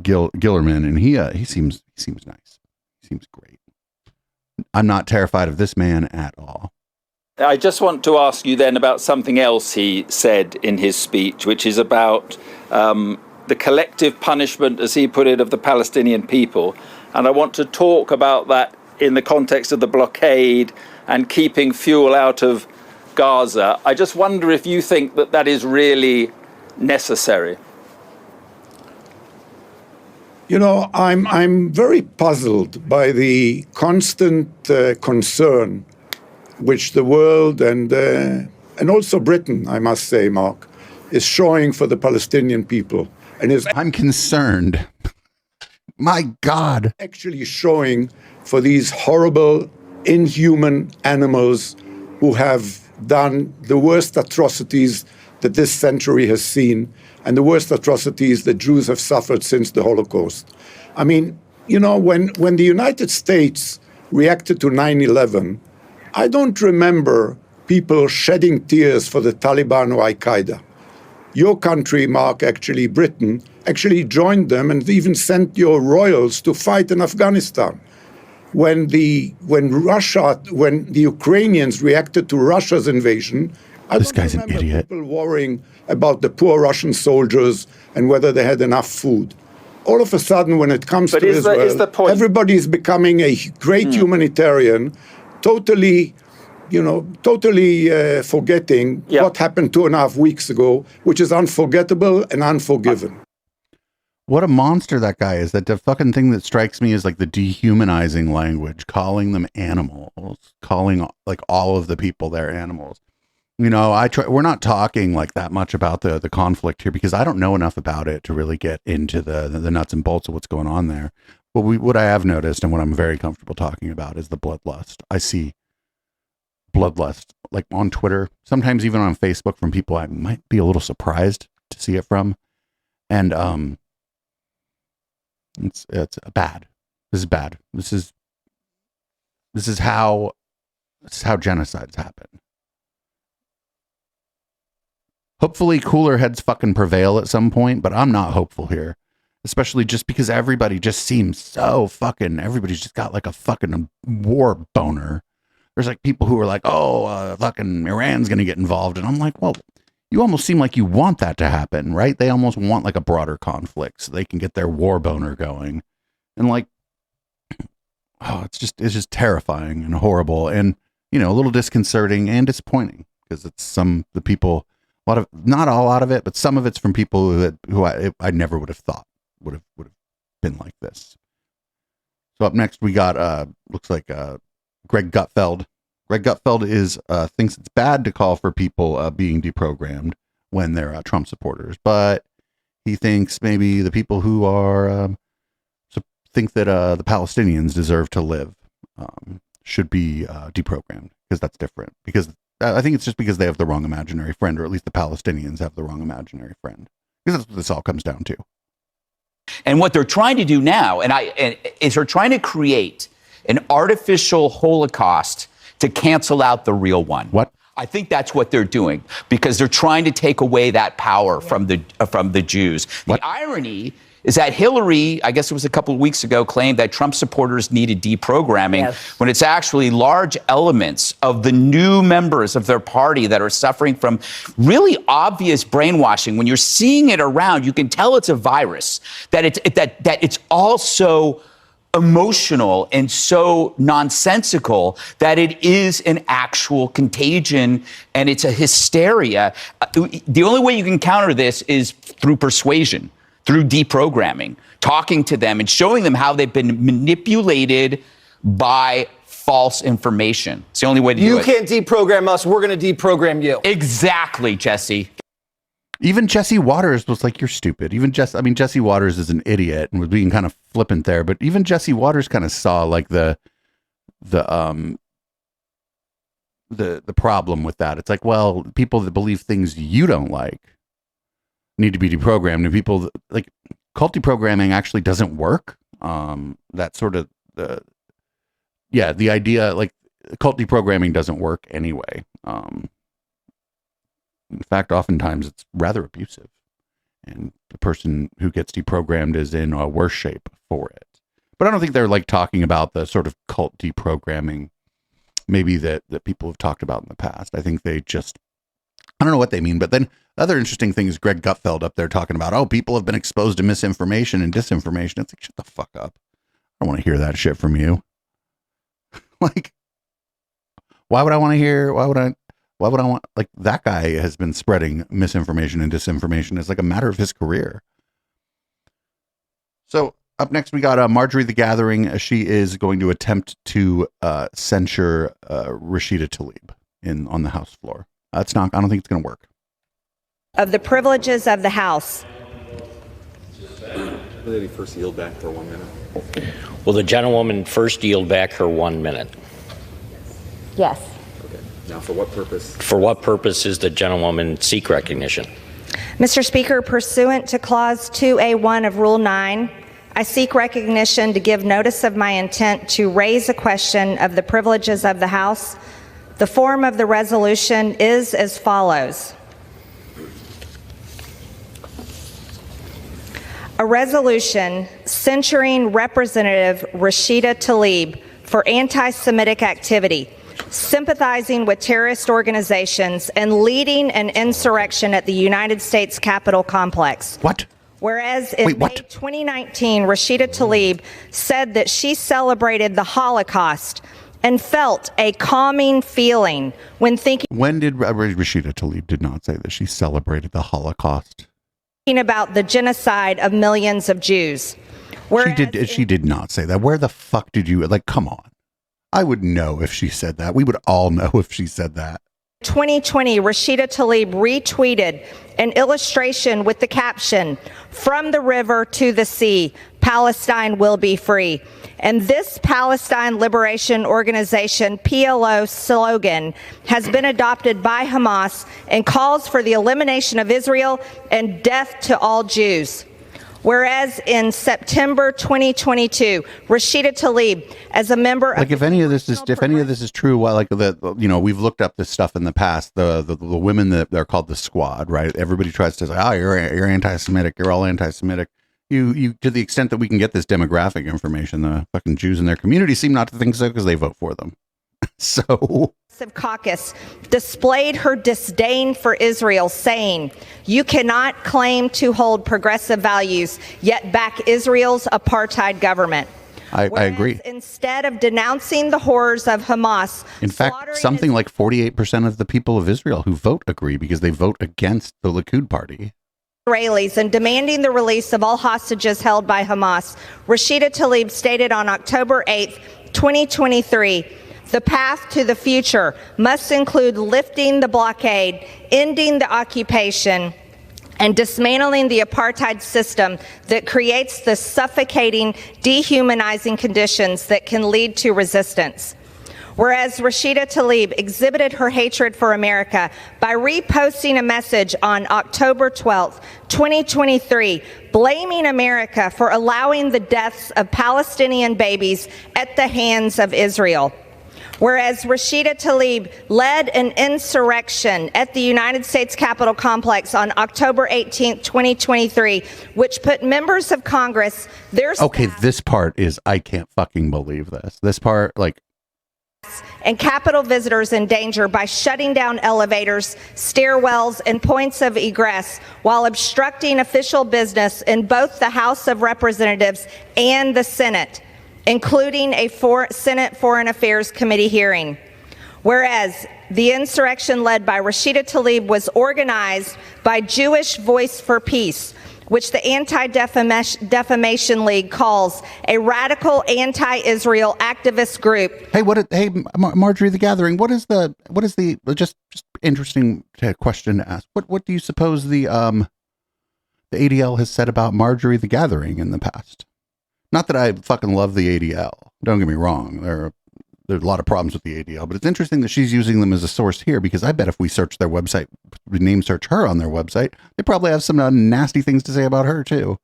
Gillerman, and he seems nice. He seems great. I'm not terrified of this man at all. I just want to ask you then about something else he said in his speech, which is about the collective punishment, as he put it, of the Palestinian people. And I want to talk about that in the context of the blockade and keeping fuel out of Gaza. I just wonder if you think that that is really necessary. You know, I'm very puzzled by the constant concern which the world and also Britain, I must say, Mark, is showing for the Palestinian people. And I'm concerned. My God. Actually showing for these horrible, inhuman animals who have done the worst atrocities that this century has seen and the worst atrocities that Jews have suffered since the Holocaust. I mean, you know, when the United States reacted to 9/11, I don't remember people shedding tears for the Taliban or Al-Qaeda. Your country, Mark, actually, Britain, actually joined them and even sent your royals to fight in Afghanistan. When the Ukrainians reacted to Russia's invasion, this guy's an idiot. People worrying about the poor Russian soldiers and whether they had enough food. All of a sudden, when it comes to Israel, everybody is becoming a great humanitarian, totally forgetting what happened 2.5 weeks ago, which is unforgettable and unforgiven. What a monster that guy is. That the fucking thing that strikes me is like the dehumanizing language, calling them animals, calling like all of the people there animals. You know, we're not talking like that much about the conflict here because I don't know enough about it to really get into the nuts and bolts of what's going on there. But what I have noticed and what I'm very comfortable talking about is the bloodlust. I see bloodlust like on Twitter, sometimes even on Facebook from people I might be a little surprised to see it from. And it's bad. This is bad. This is how genocides happen. Hopefully cooler heads fucking prevail at some point, but I'm not hopeful here. Especially just because everybody just seems so fucking, everybody's just got like a fucking war boner. there's like people who are like, oh, fucking Iran's going to get involved. And I'm like, well, you almost seem like you want that to happen, right? They almost want like a broader conflict so they can get their war boner going. And like, oh, it's just terrifying and horrible and, you know, a little disconcerting and disappointing because it's the people, not a lot of it, but some of it's from people who I never would have thought would have been like this. So up next we got looks like Greg Gutfeld. Greg Gutfeld thinks it's bad to call for people being deprogrammed when they're Trump supporters, but he thinks maybe the people who are think that the Palestinians deserve to live should be deprogrammed because that's different. Because I think it's just because they have the wrong imaginary friend, or at least the Palestinians have the wrong imaginary friend. Because that's what this all comes down to. And what they're trying to do now, is they're trying to create an artificial Holocaust to cancel out the real one. What? I think that's what they're doing because they're trying to take away that power from the Jews. The irony is that Hillary, I guess it was a couple of weeks ago, claimed that Trump supporters needed deprogramming when it's actually large elements of the new members of their party that are suffering from really obvious brainwashing. When you're seeing it around, you can tell it's a virus, that it's also emotional and so nonsensical that it is an actual contagion and it's a hysteria. The only way you can counter this is through persuasion, through deprogramming, talking to them and showing them how they've been manipulated by false information. It's the only way to do it. You can't deprogram us. We're going to deprogram you. Exactly, Jesse. Even Jesse Waters was like, you're stupid. Jesse Waters is an idiot and was being kind of flippant there, but even Jesse Waters kind of saw like the problem with that. It's like, well, people that believe things you don't like need to be deprogrammed, and people like cult deprogramming actually doesn't work. That sort of the idea, like cult deprogramming doesn't work anyway. In fact, oftentimes it's rather abusive, and the person who gets deprogrammed is in a worse shape for it. But I don't think they're like talking about the sort of cult deprogramming maybe that people have talked about in the past. I think they just, I don't know what they mean. But then the other interesting thing is Greg Gutfeld up there talking about, oh, people have been exposed to misinformation and disinformation. It's like, shut the fuck up. I don't want to hear that shit from you. Like, why would I want, like, that guy has been spreading misinformation and disinformation as like a matter of his career. So up next, we got Marjorie the Gathering. She is going to attempt to censure Rashida Tlaib on the House floor. I don't think it's going to work. Of the privileges of the House. Will they first yield back for 1 minute? Will the gentlewoman first yield back her 1 minute? Yes. Now, for what purpose? For what purpose is the gentlewoman seek recognition? Mr. Speaker, pursuant to Clause 2A1 of Rule 9, I seek recognition to give notice of my intent to raise a question of the privileges of the House. The form of the resolution is as follows. A resolution censuring Representative Rashida Tlaib for anti-Semitic activity, sympathizing with terrorist organizations, and leading an insurrection at the United States Capitol complex. What? Whereas in May 2019, Rashida Tlaib said that she celebrated the Holocaust and felt a calming feeling when thinking. When did Rashida Tlaib did not say that she celebrated the Holocaust? About the genocide of millions of Jews. She did not say that. Where the fuck did you, like, come on. I would know if she said that. We would all know if she said that. 2020, Rashida Tlaib retweeted an illustration with the caption, "From the river to the sea, Palestine will be free." And this Palestine Liberation Organization, PLO slogan, has been adopted by Hamas and calls for the elimination of Israel and death to all Jews. Whereas in September 2022, Rashida Tlaib, as a member of, like, if any of this is true, well, like we've looked up this stuff in the past. The women that they're called the Squad, right? Everybody tries to say, oh, you're anti-Semitic, you're all anti-Semitic. You to the extent that we can get this demographic information, the fucking Jews in their community seem not to think so because they vote for them. So caucus displayed her disdain for Israel, saying, "You cannot claim to hold progressive values, yet back Israel's apartheid government." I agree. Instead of denouncing the horrors of Hamas, In fact, something like 48% of the people of Israel who vote agree because they vote against the Likud party. Israelis and demanding the release of all hostages held by Hamas, Rashida Tlaib stated on October 8th, 2023, "The path to the future must include lifting the blockade, ending the occupation, and dismantling the apartheid system that creates the suffocating, dehumanizing conditions that can lead to resistance." Whereas Rashida Tlaib exhibited her hatred for America by reposting a message on October 12th, 2023, blaming America for allowing the deaths of Palestinian babies at the hands of Israel. Whereas Rashida Tlaib led an insurrection at the United States Capitol complex on October 18th, 2023, which put members of Congress, their Okay, this part is, I can't fucking believe this. This part, like, and Capitol visitors in danger by shutting down elevators, stairwells, and points of egress while obstructing official business in both the House of Representatives and the Senate, including a Senate Foreign Affairs Committee hearing. Whereas the insurrection led by Rashida Tlaib was organized by Jewish Voice for Peace, which the Anti-Defamation League calls a radical anti-Israel activist group. Hey, Marjorie the Gathering, what is the just interesting question to ask. What do you suppose the ADL has said about Marjorie the Gathering in the past? Not that I fucking love the ADL. Don't get me wrong. There's a lot of problems with the ADL, but it's interesting that she's using them as a source here, because I bet if we search their website, we name search her on their website, they probably have some nasty things to say about her too.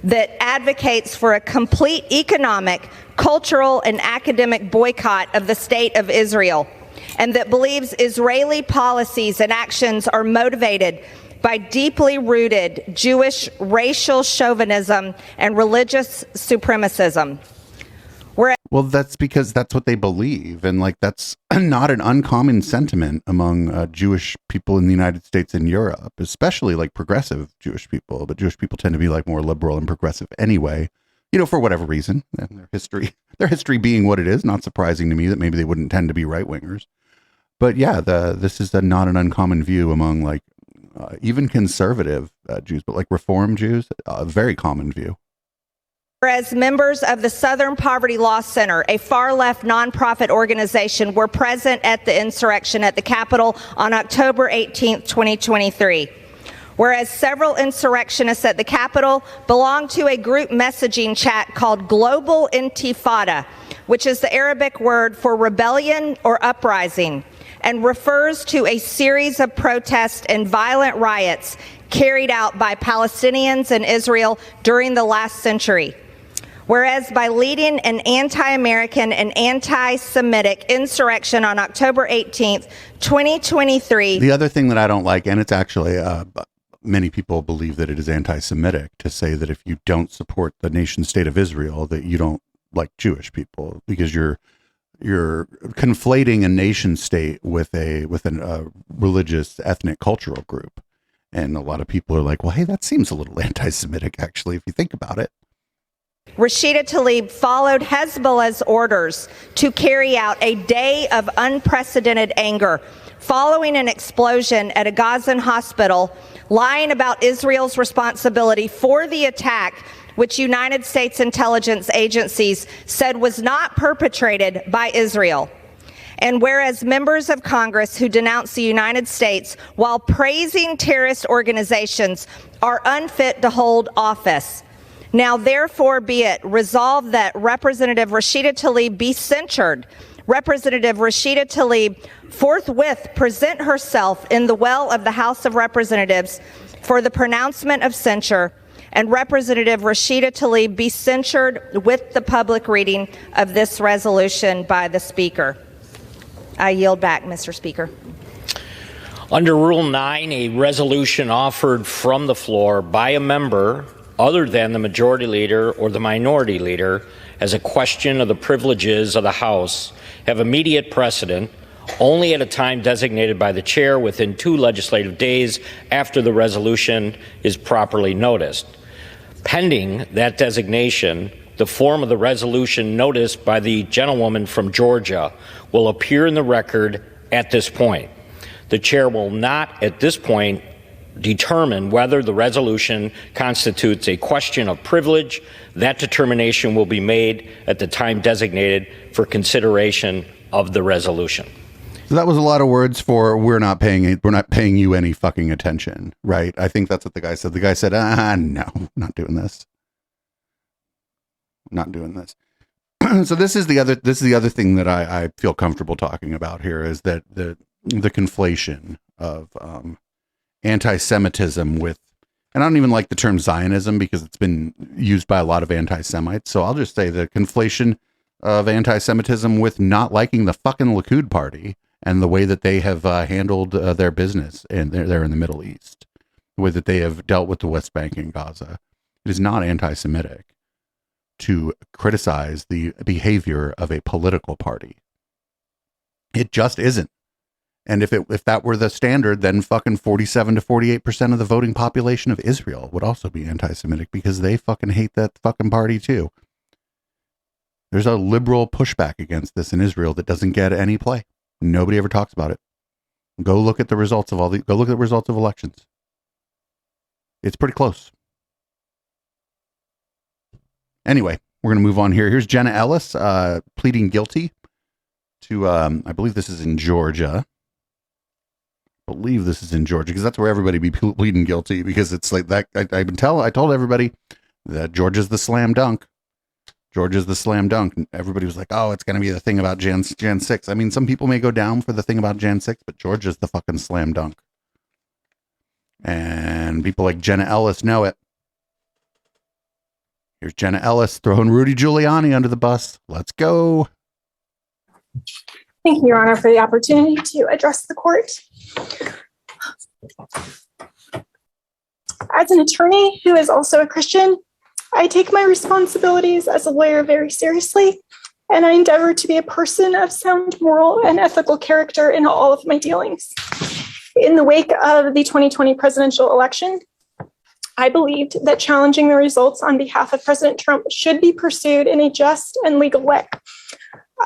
That advocates for a complete economic, cultural, and academic boycott of the state of Israel, and that believes Israeli policies and actions are motivated by deeply rooted Jewish racial chauvinism and religious supremacism. Well, that's because that's what they believe. And like, that's not an uncommon sentiment among Jewish people in the United States and Europe, especially like progressive Jewish people. But Jewish people tend to be like more liberal and progressive anyway, for whatever reason. And their history being what it is, not surprising to me that maybe they wouldn't tend to be right wingers. But yeah, this is not an uncommon view among like even conservative Jews, but like Reform Jews, a very common view. Whereas members of the Southern Poverty Law Center, a far-left nonprofit organization, were present at the insurrection at the Capitol on October 18th, 2023. Whereas several insurrectionists at the Capitol belong to a group messaging chat called Global Intifada, which is the Arabic word for rebellion or uprising, and refers to a series of protests and violent riots carried out by Palestinians in Israel during the last century. Whereas by leading an anti-American and anti-Semitic insurrection on October 18th, 2023. The other thing that I don't like, and it's actually, many people believe that it is anti-Semitic to say that if you don't support the nation state of Israel, that you don't like Jewish people, because you're conflating a nation state with a religious, ethnic, cultural group. And a lot of people are like, well, hey, that seems a little anti-Semitic, actually, if you think about it. Rashida Tlaib followed Hezbollah's orders to carry out a day of unprecedented anger following an explosion at a Gazan hospital, lying about Israel's responsibility for the attack, which United States intelligence agencies said was not perpetrated by Israel. And whereas members of Congress who denounce the United States while praising terrorist organizations are unfit to hold office, now therefore be it resolved that Representative Rashida Tlaib be censured. Representative Rashida Tlaib forthwith present herself in the well of the House of Representatives for the pronouncement of censure, and Representative Rashida Tlaib be censured with the public reading of this resolution by the Speaker. I yield back, Mr. Speaker. Under Rule 9, a resolution offered from the floor by a member other than the majority leader or the minority leader as a question of the privileges of the House have immediate precedent only at a time designated by the chair within 2 legislative days after the resolution is properly noticed. Pending that designation, the form of the resolution noticed by the gentlewoman from Georgia will appear in the record at this point. The chair will not at this point determine whether the resolution constitutes a question of privilege. That determination will be made at the time designated for consideration of the resolution. So that was a lot of words for we're not paying you any fucking attention, right? I think that's what the guy said. The guy said, no, not doing this. Not doing this. So this is the other thing that I feel comfortable talking about here is that the conflation of anti-Semitism with, and I don't even like the term Zionism because it's been used by a lot of anti-Semites. So I'll just say the conflation of anti-Semitism with not liking the fucking Likud party and the way that they have handled their business and they're in the Middle East, the way that they have dealt with the West Bank and Gaza. It is not anti-Semitic to criticize the behavior of a political party. It just isn't. And if that were the standard, then fucking 47 to 48% of the voting population of Israel would also be anti-Semitic because they fucking hate that fucking party too. There's a liberal pushback against this in Israel that doesn't get any play. Nobody ever talks about it. Go look at the results of elections. It's pretty close. Anyway, we're going to move on here. Here's Jenna Ellis pleading guilty to, I believe this is in Georgia. Because that's where everybody be pleading guilty because it's like that. I told everybody that Georgia's the slam dunk. And everybody was like, oh, it's going to be the thing about Jan 6. I mean, some people may go down for the thing about Jan 6, but Georgia's the fucking slam dunk. And people like Jenna Ellis know it. Here's Jenna Ellis throwing Rudy Giuliani under the bus. Let's go. Thank you, Your Honor, for the opportunity to address the court. As an attorney who is also a Christian, I take my responsibilities as a lawyer very seriously, and I endeavor to be a person of sound moral and ethical character in all of my dealings. In the wake of the 2020 presidential election, I believed that challenging the results on behalf of President Trump should be pursued in a just and legal way.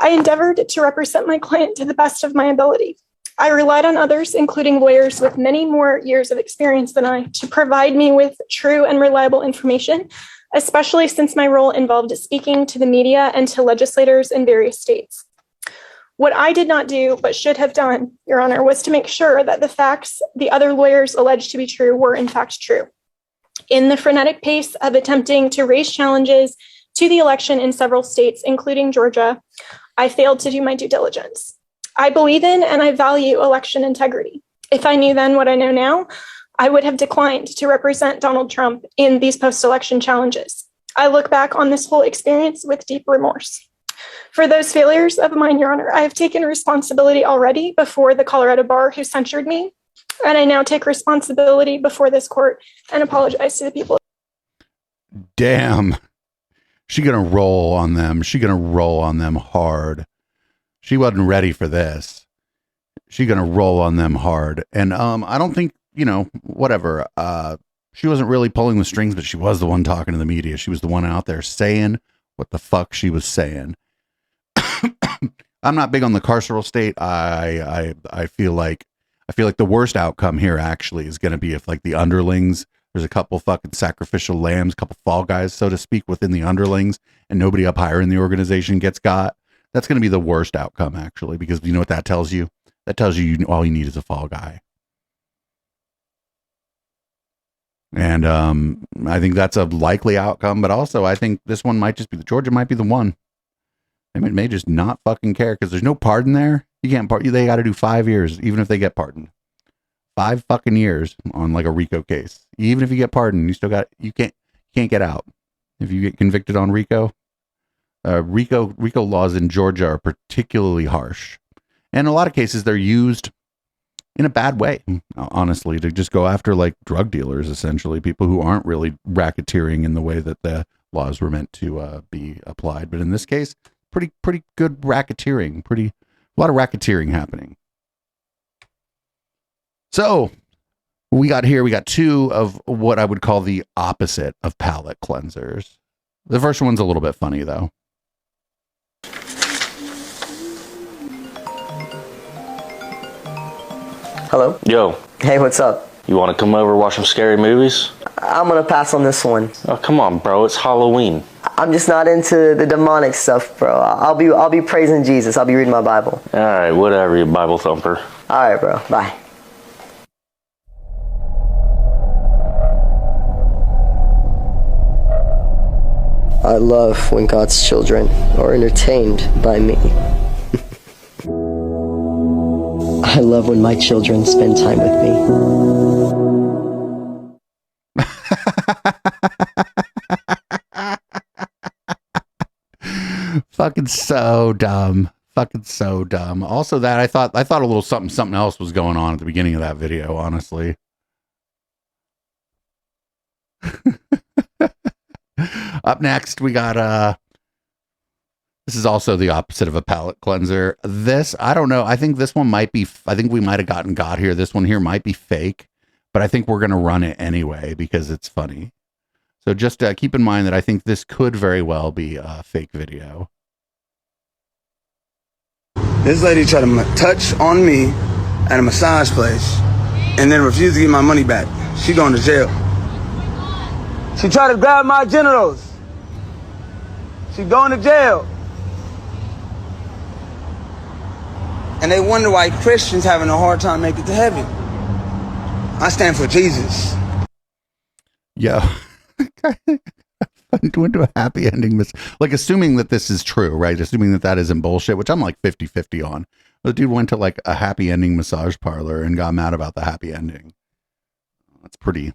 I endeavored to represent my client to the best of my ability. I relied on others, including lawyers with many more years of experience than I, to provide me with true and reliable information, especially since my role involved speaking to the media and to legislators in various states. What I did not do, but should have done, Your Honor, was to make sure that the facts the other lawyers alleged to be true were in fact true. In the frenetic pace of attempting to raise challenges to the election in several states, including Georgia, I failed to do my due diligence. I believe in and I value election integrity. If I knew then what I know now, I would have declined to represent Donald Trump in these post-election challenges. I look back on this whole experience with deep remorse. For those failures of mine, Your Honor, I have taken responsibility already before the Colorado bar who censured me, and I now take responsibility before this court and apologize to the people. Damn. She gonna roll on them. She gonna roll on them hard. She wasn't ready for this. She gonna roll on them hard. And I don't think, whatever. She wasn't really pulling the strings, but she was the one talking to the media. She was the one out there saying what the fuck she was saying. I'm not big on the carceral state. I feel like the worst outcome here actually is going to be if like the underlings, there's a couple fucking sacrificial lambs, a couple fall guys, so to speak, within the underlings, and nobody up higher in the organization gets got. That's going to be the worst outcome actually, because you know what that tells you? That tells you all you need is a fall guy. And I think that's a likely outcome, but also I think this one might just be Georgia might be the one. They may just not fucking care because there's no pardon there. You can't pardon. They got to do 5 years, even if they get pardoned. 5 fucking years on like a RICO case. Even if you get pardoned, you can't get out if you get convicted on RICO. RICO laws in Georgia are particularly harsh, and in a lot of cases they're used in a bad way, honestly, to just go after like drug dealers, essentially people who aren't really racketeering in the way that the laws were meant to be applied. But in this case, pretty good racketeering, a lot of racketeering happening. So we got two of what I would call the opposite of palate cleansers. The first one's a little bit funny though. Hello? Yo. Hey, what's up? You want to come over and watch some scary movies? I'm gonna pass on this one. Oh, come on, bro. It's Halloween. I'm just not into the demonic stuff, bro. I'll be praising Jesus. I'll be reading my Bible. All right, whatever, you Bible thumper. All right, bro. Bye. I love when God's children are entertained by me. I love when my children spend time with me. Fucking so dumb. Also, that I thought a little something else was going on at the beginning of that video, honestly. Up next, we got this is also the opposite of a palate cleanser. This, I don't know. I think this one might be, I think we might have got here. This one here might be fake, but I think we're going to run it anyway because it's funny. So just keep in mind that I think this could very well be a fake video. This lady tried to touch on me at a massage place and then refused to give my money back. She going to jail. She tried to grab my genitals. She going to jail. And they wonder why Christians having a hard time making it to heaven. I stand for Jesus. Yo. Went to a happy ending. Like, assuming that this is true, right? Assuming that isn't bullshit, which I'm like 50-50 on. The dude went to like a happy ending massage parlor and got mad about the happy ending. That's pretty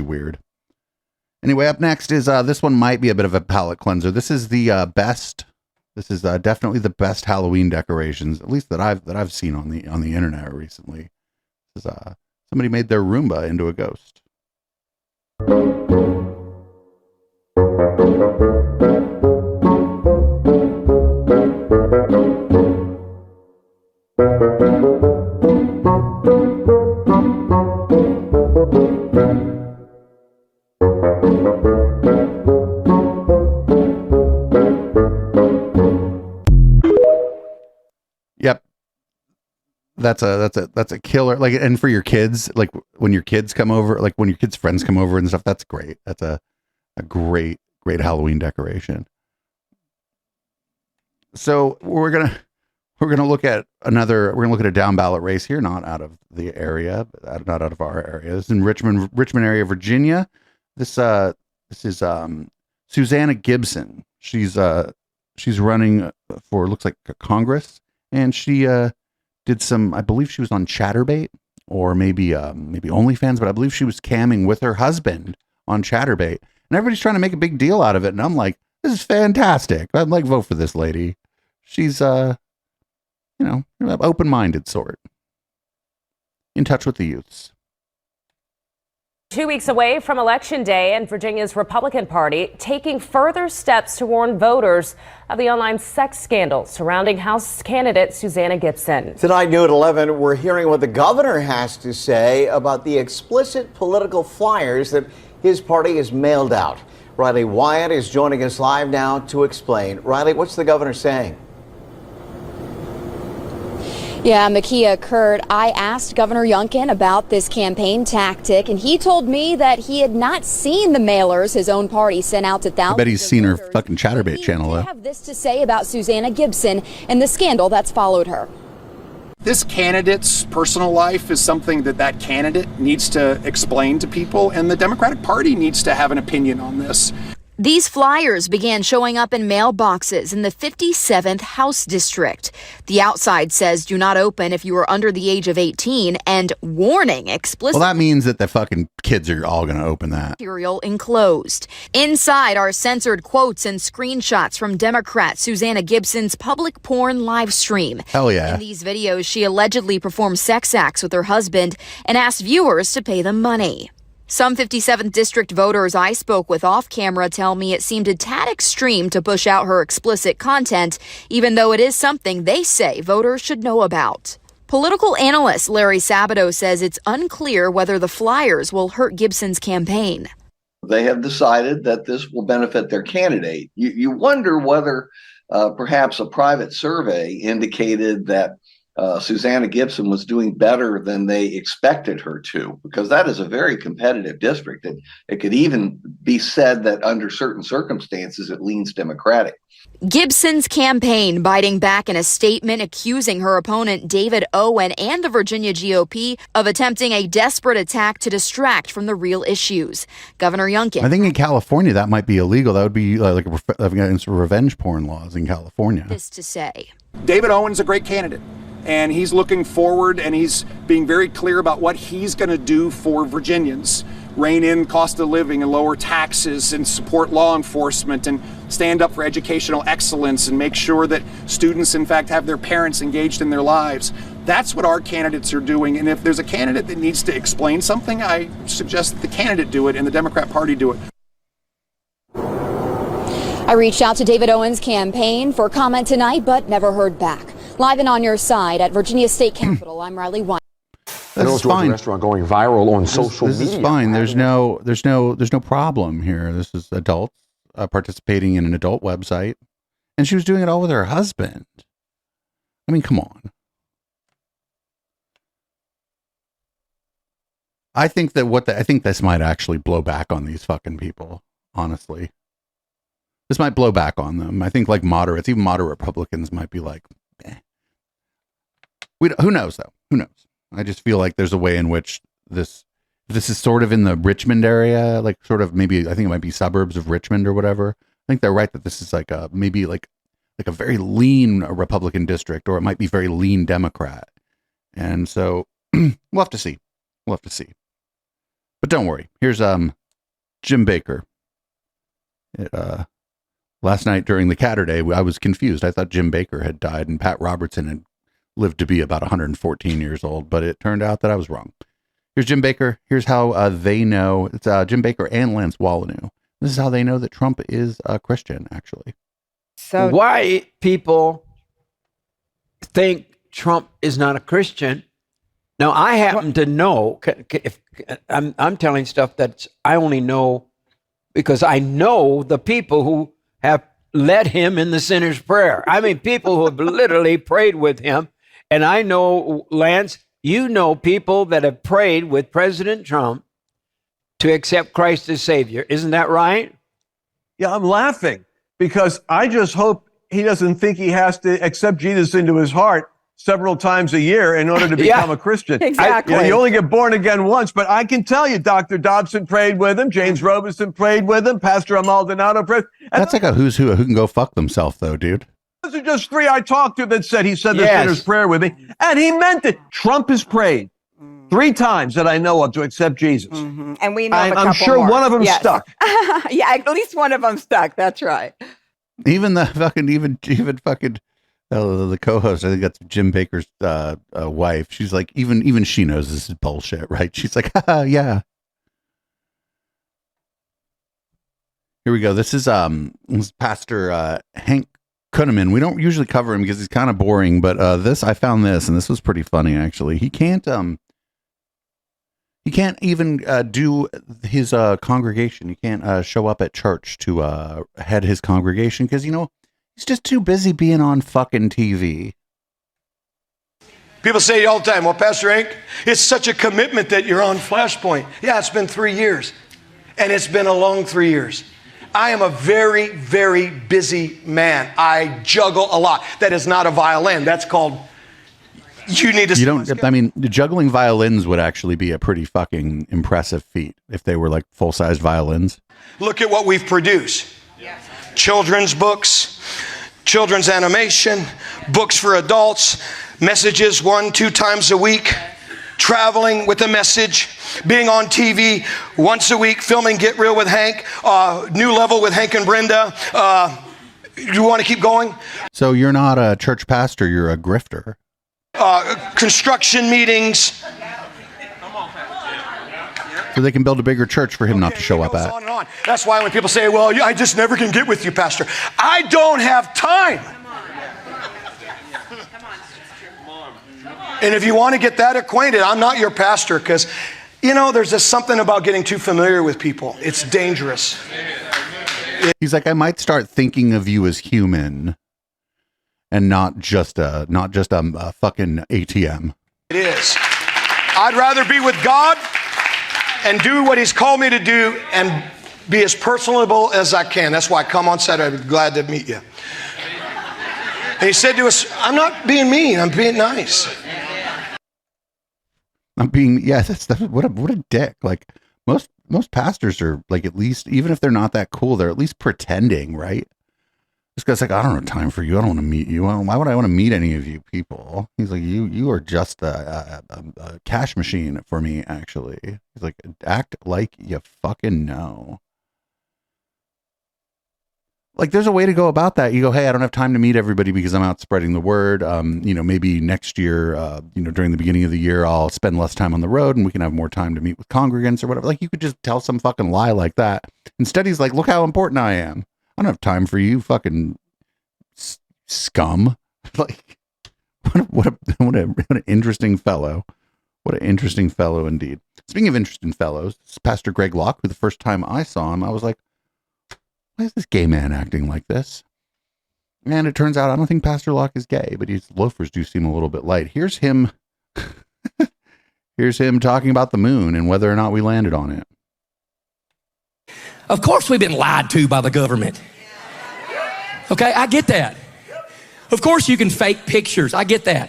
weird. Anyway, up next is this one might be a bit of a palate cleanser. This is the best. This is definitely the best Halloween decorations, at least that I've seen on the internet recently. This is somebody made their Roomba into a ghost. Yep. That's a killer. Like, and for your kids, like when your kids come over, like when your kids' friends come over and stuff, that's great. That's a great Halloween decoration. So we're gonna look at a down ballot race here, not out of the area, not out of our area. This is in Richmond area, Virginia. This is Susanna Gibson. She's running for, looks like, Congress, and she did some, I believe she was on Chatterbait or maybe OnlyFans, but I believe she was camming with her husband on Chatterbait, and everybody's trying to make a big deal out of it. And I'm like, this is fantastic. I'd like vote for this lady. She's open-minded sort, in touch with the youths. 2 weeks away from Election Day, and Virginia's Republican Party taking further steps to warn voters of the online sex scandal surrounding House candidate Susanna Gibson. Tonight, new at 11, we're hearing what the governor has to say about the explicit political flyers that his party has mailed out. Riley Wyatt is joining us live now to explain. Riley, what's the governor saying? Yeah, Makia Kurt, I asked Governor Youngkin about this campaign tactic, and he told me that he had not seen the mailers his own party sent out to thousands. I bet he's seen her fucking Chatterbait channel, though. I have this to say about Susanna Gibson and the scandal that's followed her. This candidate's personal life is something that candidate needs to explain to people, and the Democratic Party needs to have an opinion on this. These flyers began showing up in mailboxes in the 57th House District. The outside says do not open if you are under the age of 18 and warning explicit. Well, that means that the fucking kids are all going to open that. Material enclosed. Inside are censored quotes and screenshots from Democrat Susanna Gibson's public porn live stream. Hell yeah. In these videos, she allegedly performed sex acts with her husband and asked viewers to pay them money. Some 57th District voters I spoke with off camera tell me it seemed a tad extreme to push out her explicit content, even though it is something they say voters should know about. Political analyst Larry Sabato says it's unclear whether the flyers will hurt Gibson's campaign. They have decided that this will benefit their candidate. You wonder whether perhaps a private survey indicated that Susanna Gibson was doing better than they expected her to, because that is a very competitive district. And it could even be said that under certain circumstances, it leans Democratic. Gibson's campaign biting back in a statement accusing her opponent David Owen and the Virginia GOP of attempting a desperate attack to distract from the real issues. Governor Youngkin. I think in California that might be illegal. That would be like against revenge porn laws in California. This to say. David Owen's a great candidate, and he's looking forward, and he's being very clear about what he's going to do for Virginians. Rein in cost of living and lower taxes and support law enforcement and stand up for educational excellence and make sure that students, in fact, have their parents engaged in their lives. That's what our candidates are doing. And if there's a candidate that needs to explain something, I suggest that the candidate do it and the Democrat Party do it. I reached out to David Owen's campaign for comment tonight, but never heard back. Live and on your side at Virginia State Capitol, I'm Riley White. That's fine. Restaurant going viral on social media. This is fine. There's no problem here. This is adults participating in an adult website, and she was doing it all with her husband. I mean, come on. I think this might actually blow back on these fucking people. Honestly, this might blow back on them. I think like moderates, even moderate Republicans, might be like, eh. Who knows though? Who knows? I just feel like there's a way in which this is sort of in the Richmond area, like sort of maybe, I think it might be suburbs of Richmond or whatever. I think they're right that this is like a, maybe like a very lean Republican district, or it might be very lean Democrat. And so we'll have to see. We'll have to see. But don't worry. Here's Jim Baker. Last night during the Catterday, I was confused. I thought Jim Baker had died and Pat Robertson had lived to be about 114 years old, but it turned out that I was wrong. Here's Jim Baker. Here's how they know. It's Jim Baker and Lance Wallanu. This is how they know that Trump is a Christian, actually. So why people think Trump is not a Christian? Now, I happen to know, if I'm telling stuff that I only know because I know the people who have led him in the sinner's prayer. I mean, people who have literally prayed with him. And I know, Lance, you know people that have prayed with President Trump to accept Christ as Savior. Isn't that right? Yeah, I'm laughing because I just hope he doesn't think he has to accept Jesus into his heart several times a year in order to become a Christian. Exactly. You only get born again once, but I can tell you, Dr. Dobson prayed with him, James Robeson prayed with him, Pastor Maldonado prayed. That's like a who's who can go fuck themselves, though, dude. Those are just three I talked to that said he said the sinner's prayer with me, and he meant it. Trump has prayed 3 times that I know of to accept Jesus. Mm-hmm. And we know of a I'm couple sure more. one of them stuck. Yeah, at least one of them stuck. That's right. Even the fucking, even fucking the co-host, I think that's Jim Baker's wife. She's like, even she knows this is bullshit, right? She's like, yeah. Here we go. This is Pastor Hank Kunneman. We don't usually cover him because he's kind of boring, but I found this, and this was pretty funny actually. He can't even do his congregation. He can't show up at church to head his congregation because he's just too busy being on fucking TV. People say all the time, well, Pastor Hank, it's such a commitment that you're on Flashpoint. Yeah, it's been 3 years, and it's been a long 3 years. I am a very, very busy man. I juggle a lot. That is not a violin. That's called, you need to... You don't, I mean, juggling violins would actually be a pretty fucking impressive feat if they were like full-sized violins. Look at what we've produced. Children's books, children's animation, books for adults, messages 1-2 times a week, traveling with a message, being on TV once a week, filming Get Real with Hank, New Level with Hank and Brenda. You want to keep going? So you're not a church pastor, you're a grifter. Construction meetings. So they can build a bigger church for him not to show up at. On and on. That's why when people say, well, I just never can get with you, Pastor. I don't have time. And if you want to get that acquainted, I'm not your pastor because, there's just something about getting too familiar with people. It's dangerous. He's like, I might start thinking of you as human and not just a fucking ATM. It is. I'd rather be with God and do what he's called me to do and be as personable as I can. That's why I come on Saturday. I'd be glad to meet you. And he said to us, I'm not being mean. I'm being nice. What a dick. Like most pastors are like, at least, even if they're not that cool, they're at least pretending, right? This guy's like, I don't have time for you. I don't want to meet you. Why would I want to meet any of you people? He's like, you are just a cash machine for me, actually. He's like, act like you fucking know. Like, there's a way to go about that. You go, hey, I don't have time to meet everybody because I'm out spreading the word. Maybe next year, during the beginning of the year, I'll spend less time on the road and we can have more time to meet with congregants or whatever. Like, you could just tell some fucking lie like that. Instead, he's like, look how important I am. I don't have time for you, fucking scum. Like, what an interesting fellow. What an interesting fellow indeed. Speaking of interesting fellows, this is Pastor Greg Locke, who the first time I saw him, I was like, why is this gay man acting like this? And it turns out I don't think Pastor Locke is gay, but his loafers do seem a little bit light. Here's him. Here's him talking about the moon and whether or not we landed on it. Of course we've been lied to by the government. Okay, I get that. Of course you can fake pictures. I get that.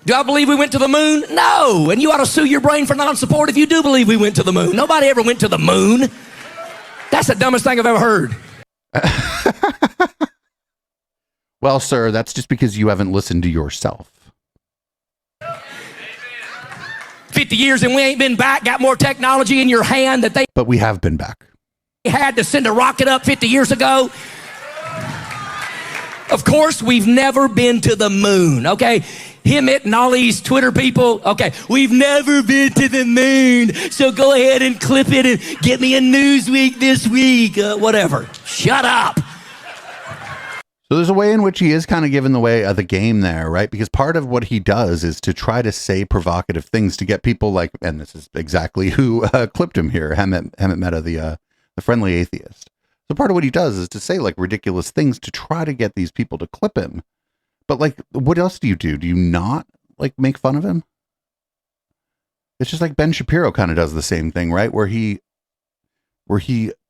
Do I believe we went to the moon? No. And you ought to sue your brain for non-support if you do believe we went to the moon. Nobody ever went to the moon. That's the dumbest thing I've ever heard. Well, sir, that's just because you haven't listened to yourself. 50 years and we ain't been back, got more technology in your hand that they... But we have been back. Had to send a rocket up 50 years ago. Of course, we've never been to the moon, okay? Him and all these Twitter people, okay, we've never been to the moon, so go ahead and clip it and get me a Newsweek this week, whatever. Shut up. So there's a way in which he is kind of giving the way of the game there, right? Because part of what he does is to try to say provocative things to get people like, and this is exactly who clipped him here, Hemet Meta, the friendly atheist. So part of what he does is to say like ridiculous things to try to get these people to clip him. But like, what else do you do? Do you not like make fun of him? It's just like Ben Shapiro kind of does the same thing, right? Where he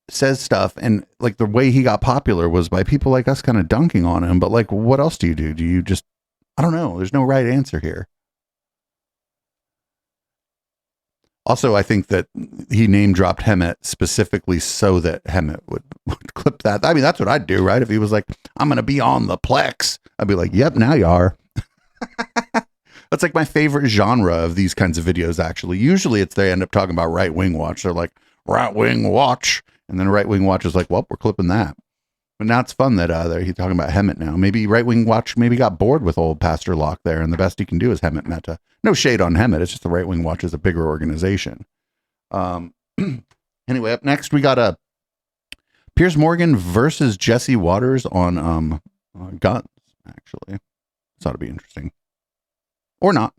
says stuff and like the way he got popular was by people like us kind of dunking on him. But like, what else do you do? Do you just, I don't know. There's no right answer here. Also, I think that he name dropped Hemet specifically so that Hemet would clip that. I mean, that's what I'd do, right? If he was like, I'm going to be on the Plex, I'd be like, yep, now you are. That's like my favorite genre of these kinds of videos, actually. Usually it's they end up talking about Right Wing Watch. They're like, Right Wing Watch. And then Right Wing Watch is like, well, we're clipping that. But now it's fun that he's talking about Hemet now. Maybe Right Wing Watch maybe got bored with old Pastor Locke there, and the best he can do is Hemet Meta. No shade on Hemet. It's just the Right Wing Watch is a bigger organization. Anyway, up next we got Piers Morgan versus Jesse Waters on guns. Actually, this ought to be interesting, or not.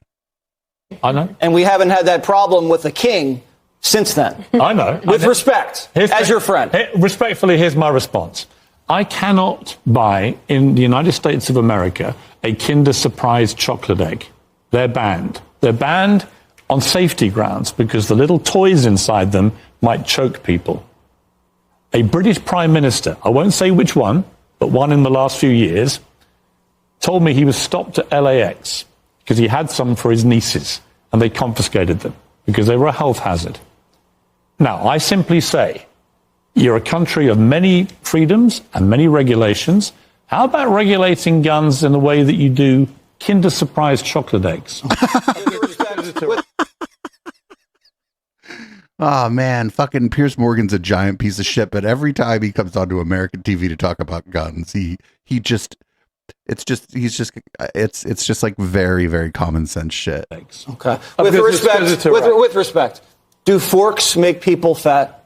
I know. And we haven't had that problem with the king since then. I know. With respect, as your friend. Respectfully, here's my response. I cannot buy in the United States of America a Kinder Surprise chocolate egg. They're banned. They're banned on safety grounds because the little toys inside them might choke people. A British Prime Minister, I won't say which one, but one in the last few years, told me he was stopped at LAX because he had some for his nieces and they confiscated them because they were a health hazard. Now, I simply say, you're a country of many freedoms and many regulations. How about regulating guns in the way that you do Kinder Surprise chocolate eggs? Oh man, fucking Piers Morgan's a giant piece of shit, but every time he comes onto American TV to talk about guns, it's just like very, very common sense shit. Okay. With respect, Do forks make people fat?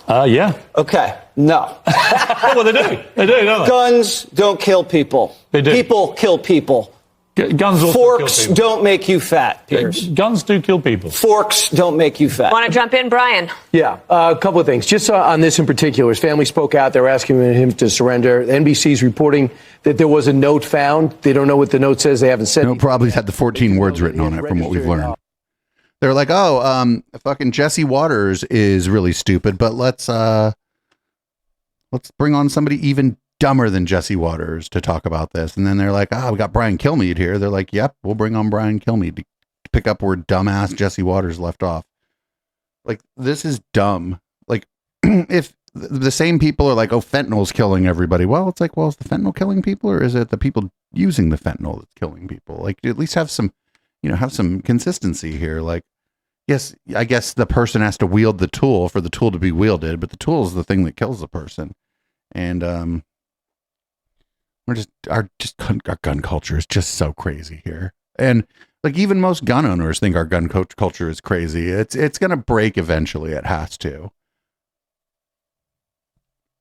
Yeah. Okay. No. Well, they do. They do, don't they? Guns don't kill people. They do. People kill people. Guns also Forks kill people. don't make you fat, Pierce. Guns do kill people. Forks don't make you fat. Want to jump in, Brian? Yeah, a couple of things. Just on this in particular, his family spoke out. They were asking him to surrender. NBC's reporting that there was a note found. They don't know what the note says. They haven't said. No, probably had the 14 words written on it from what we've learned. They're like, fucking Jesse Waters is really stupid, but let's bring on somebody even dumber than Jesse Waters to talk about this. And then they're like, we got Brian Kilmeade here. They're like, yep, we'll bring on Brian Kilmeade to pick up where dumbass Jesse Waters left off. Like, this is dumb. Like, if the same people are like, fentanyl's killing everybody. Well, it's like, is the fentanyl killing people, or is it the people using the fentanyl that's killing people? Like, at least have some consistency here. Like, yes, I guess the person has to wield the tool for the tool to be wielded, but the tool is the thing that kills the person. And, our gun culture is just so crazy here. And like, even most gun owners think our gun culture is crazy. It's going to break eventually. It has to.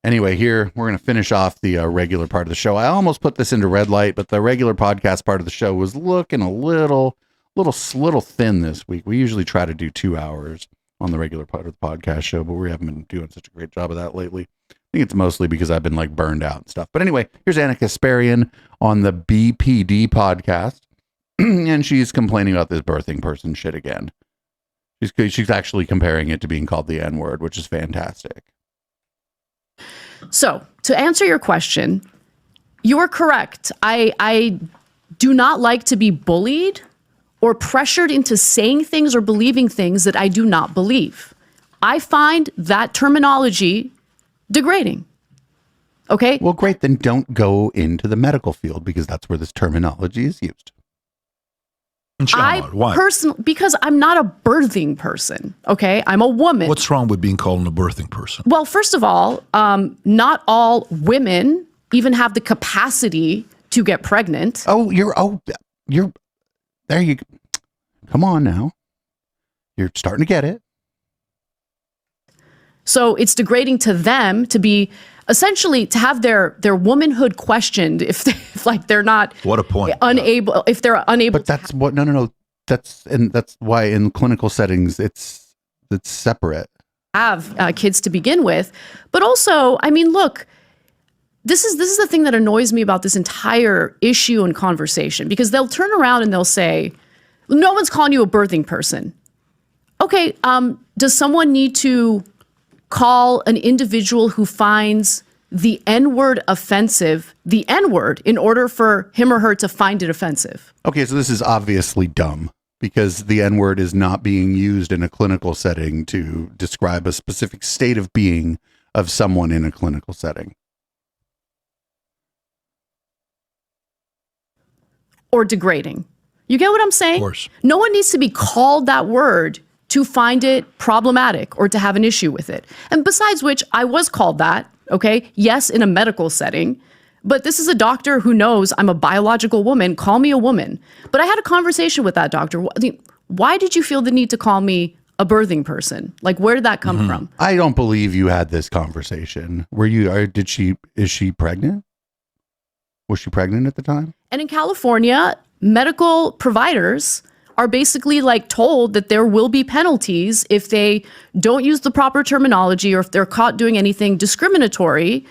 Anyway, here we're going to finish off the regular part of the show. I almost put this into red light, but the regular podcast part of the show was looking a little thin this week. We usually try to do 2 hours on the regular part of the podcast show, but we haven't been doing such a great job of that lately. I think it's mostly because I've been like burned out and stuff. But anyway, here's Anna Kasparian on the BPD podcast, and she's complaining about this birthing person shit again. She's actually comparing it to being called the N-word, which is fantastic. So, to answer your question, you are correct. I do not like to be bullied or pressured into saying things or believing things that I do not believe. I find that terminology degrading. Okay? Well, great. Then don't go into the medical field, because that's where this terminology is used. Because I'm not a birthing person. Okay? I'm a woman. What's wrong with being called a birthing person? Well, first of all, not all women even have the capacity to get pregnant. You're there. You come on now. You're starting to get it. So it's degrading to them to be essentially to have their womanhood questioned if they're not. What a point. Unable if they're unable. But that's what no. That's why in clinical settings it's separate. Have kids to begin with, but also, I mean, look. This is the thing that annoys me about this entire issue and conversation, because they'll turn around and they'll say, no one's calling you a birthing person. Okay, does someone need to call an individual who finds the N-word offensive the N-word in order for him or her to find it offensive? Okay, so this is obviously dumb, because the N-word is not being used in a clinical setting to describe a specific state of being of someone in a clinical setting. Or degrading. You get what I'm saying? Of course. No one needs to be called that word to find it problematic or to have an issue with it. And besides which, I was called that, okay? Yes, in a medical setting, but this is a doctor who knows I'm a biological woman. Call me a woman. But I had a conversation with that doctor. Why did you feel the need to call me a birthing person? Like, where did that come from? I don't believe you had this conversation. Is she pregnant? Was she pregnant at the time? And in California, medical providers are basically like told that there will be penalties if they don't use the proper terminology or if they're caught doing anything discriminatory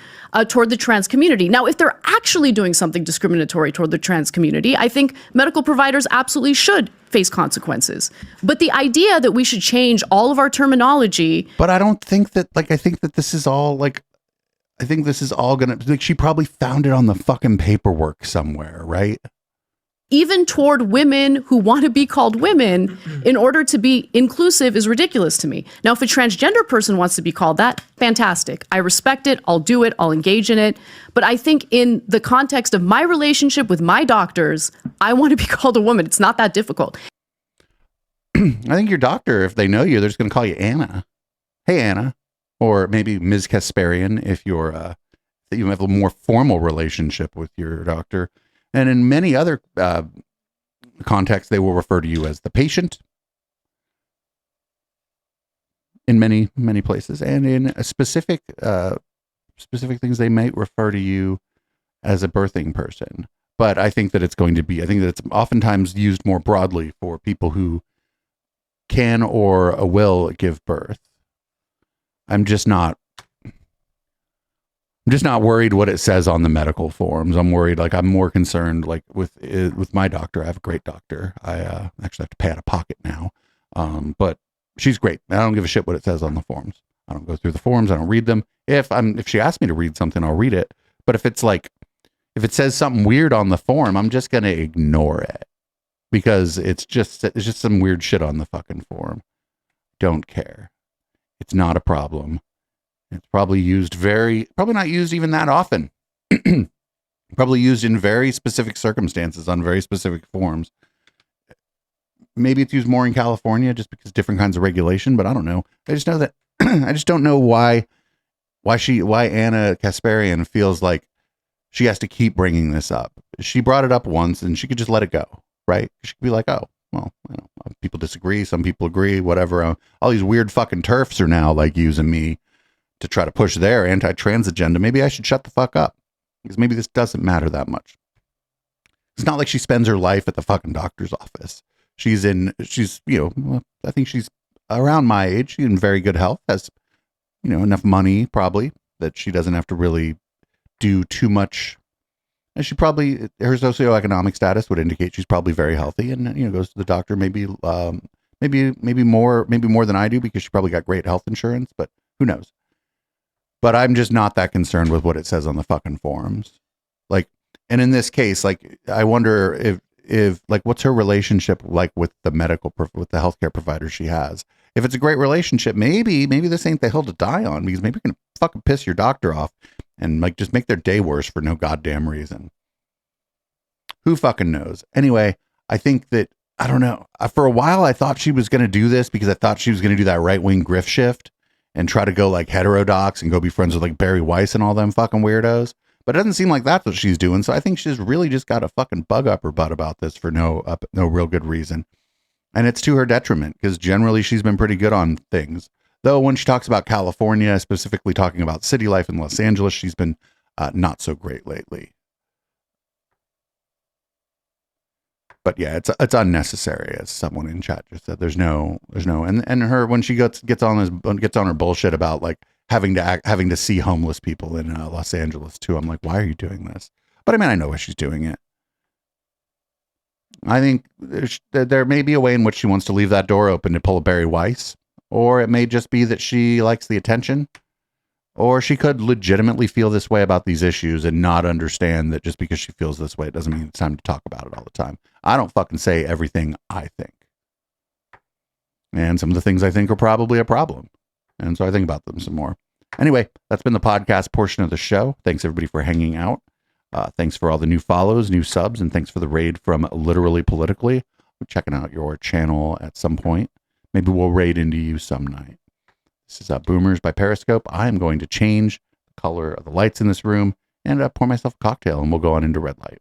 toward the trans community. Now, if they're actually doing something discriminatory toward the trans community, I think medical providers absolutely should face consequences. But the idea that we should change all of our terminology. But I don't think that, I think that this is all I think this is all gonna, she probably found it on the fucking paperwork somewhere, right? Even toward women who want to be called women in order to be inclusive is ridiculous to me. Now, if a transgender person wants to be called that, fantastic. I respect it. I'll do it. I'll engage in it. But I think in the context of my relationship with my doctors, I want to be called a woman. It's not that difficult. I think your doctor, if they know you, they're just going to call you Anna. Hey, Anna. Or maybe Ms. Kasparian if you have a more formal relationship with your doctor. And in many other contexts, they will refer to you as the patient. in many places, and in a specific things they might refer to you as a birthing person. But I think that it's oftentimes used more broadly for people who can or will give birth. I'm just not worried what it says on the medical forms. I'm worried, I'm more concerned, with my doctor. I have a great doctor. I actually have to pay out of pocket now, but she's great. I don't give a shit what it says on the forms. I don't go through the forms. I don't read them. If she asks me to read something, I'll read it. But if it says something weird on the form, I'm just gonna ignore it because it's just some weird shit on the fucking form. Don't care. It's not a problem. It's probably not used even that often. Probably used in very specific circumstances on very specific forms. Maybe it's used more in California just because different kinds of regulation, but I don't know. I just know that I just don't know why Anna Kasparian feels like she has to keep bringing this up. She brought it up once and she could just let it go, right? She could be like, oh, well, people disagree. Some people agree, whatever. All these weird fucking TERFs are now using me to try to push their anti-trans agenda. Maybe I should shut the fuck up because maybe this doesn't matter that much. It's not like she spends her life at the fucking doctor's office. I think she's around my age. She's in very good health, has, enough money probably that she doesn't have to really do too much. And her socioeconomic status would indicate she's probably very healthy and, goes to the doctor maybe more than I do because she probably got great health insurance, but who knows? But I'm just not that concerned with what it says on the fucking forums. And in this case, I wonder if what's her relationship with the healthcare provider she has. If it's a great relationship, maybe this ain't the hill to die on, because maybe you're gonna fucking piss your doctor off and just make their day worse for no goddamn reason. Who fucking knows? Anyway, I think that, I don't know. For a while, I thought she was gonna do this because I thought she was gonna do that right-wing grift shift and try to go heterodox and go be friends with Barry Weiss and all them fucking weirdos. But it doesn't seem like that's what she's doing. So I think she's really just got a fucking bug up her butt about this for no real good reason. And it's to her detriment because generally she's been pretty good on things. Though when she talks about California, specifically talking about city life in Los Angeles, she's been not so great lately. But yeah, it's unnecessary, as someone in chat just said. There's no, and her, when she gets on her bullshit about having to see homeless people in Los Angeles too. I'm like, why are you doing this? But I mean, I know why she's doing it. I think there may be a way in which she wants to leave that door open to pull a Barry Weiss, or it may just be that she likes the attention, or she could legitimately feel this way about these issues and not understand that just because she feels this way, it doesn't mean it's time to talk about it all the time. I don't fucking say everything I think. And some of the things I think are probably a problem. And so I think about them some more. Anyway, that's been the podcast portion of the show. Thanks everybody for hanging out. Thanks for all the new follows, new subs, and thanks for the raid from Literally Politically. We're checking out your channel at some point. Maybe we'll raid into you some night. This is Boomers by Periscope. I am going to change the color of the lights in this room and pour myself a cocktail, and we'll go on into red light.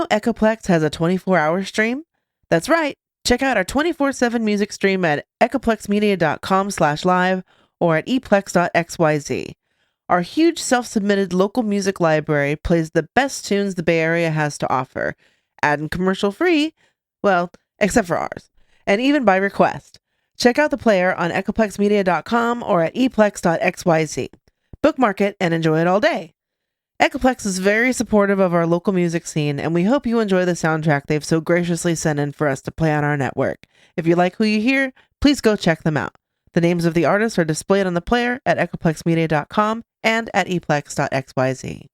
Echoplex has a 24-hour stream? That's right. Check out our 24/7 music stream at echoplexmedia.com/live or at eplex.xyz. Our huge self-submitted local music library plays the best tunes the Bay Area has to offer, and commercial free, well, except for ours, and even by request. Check out the player on echoplexmedia.com or at eplex.xyz. Bookmark it and enjoy it all day. Echoplex is very supportive of our local music scene, and we hope you enjoy the soundtrack they've so graciously sent in for us to play on our network. If you like who you hear, please go check them out. The names of the artists are displayed on the player at echoplexmedia.com and at eplex.xyz.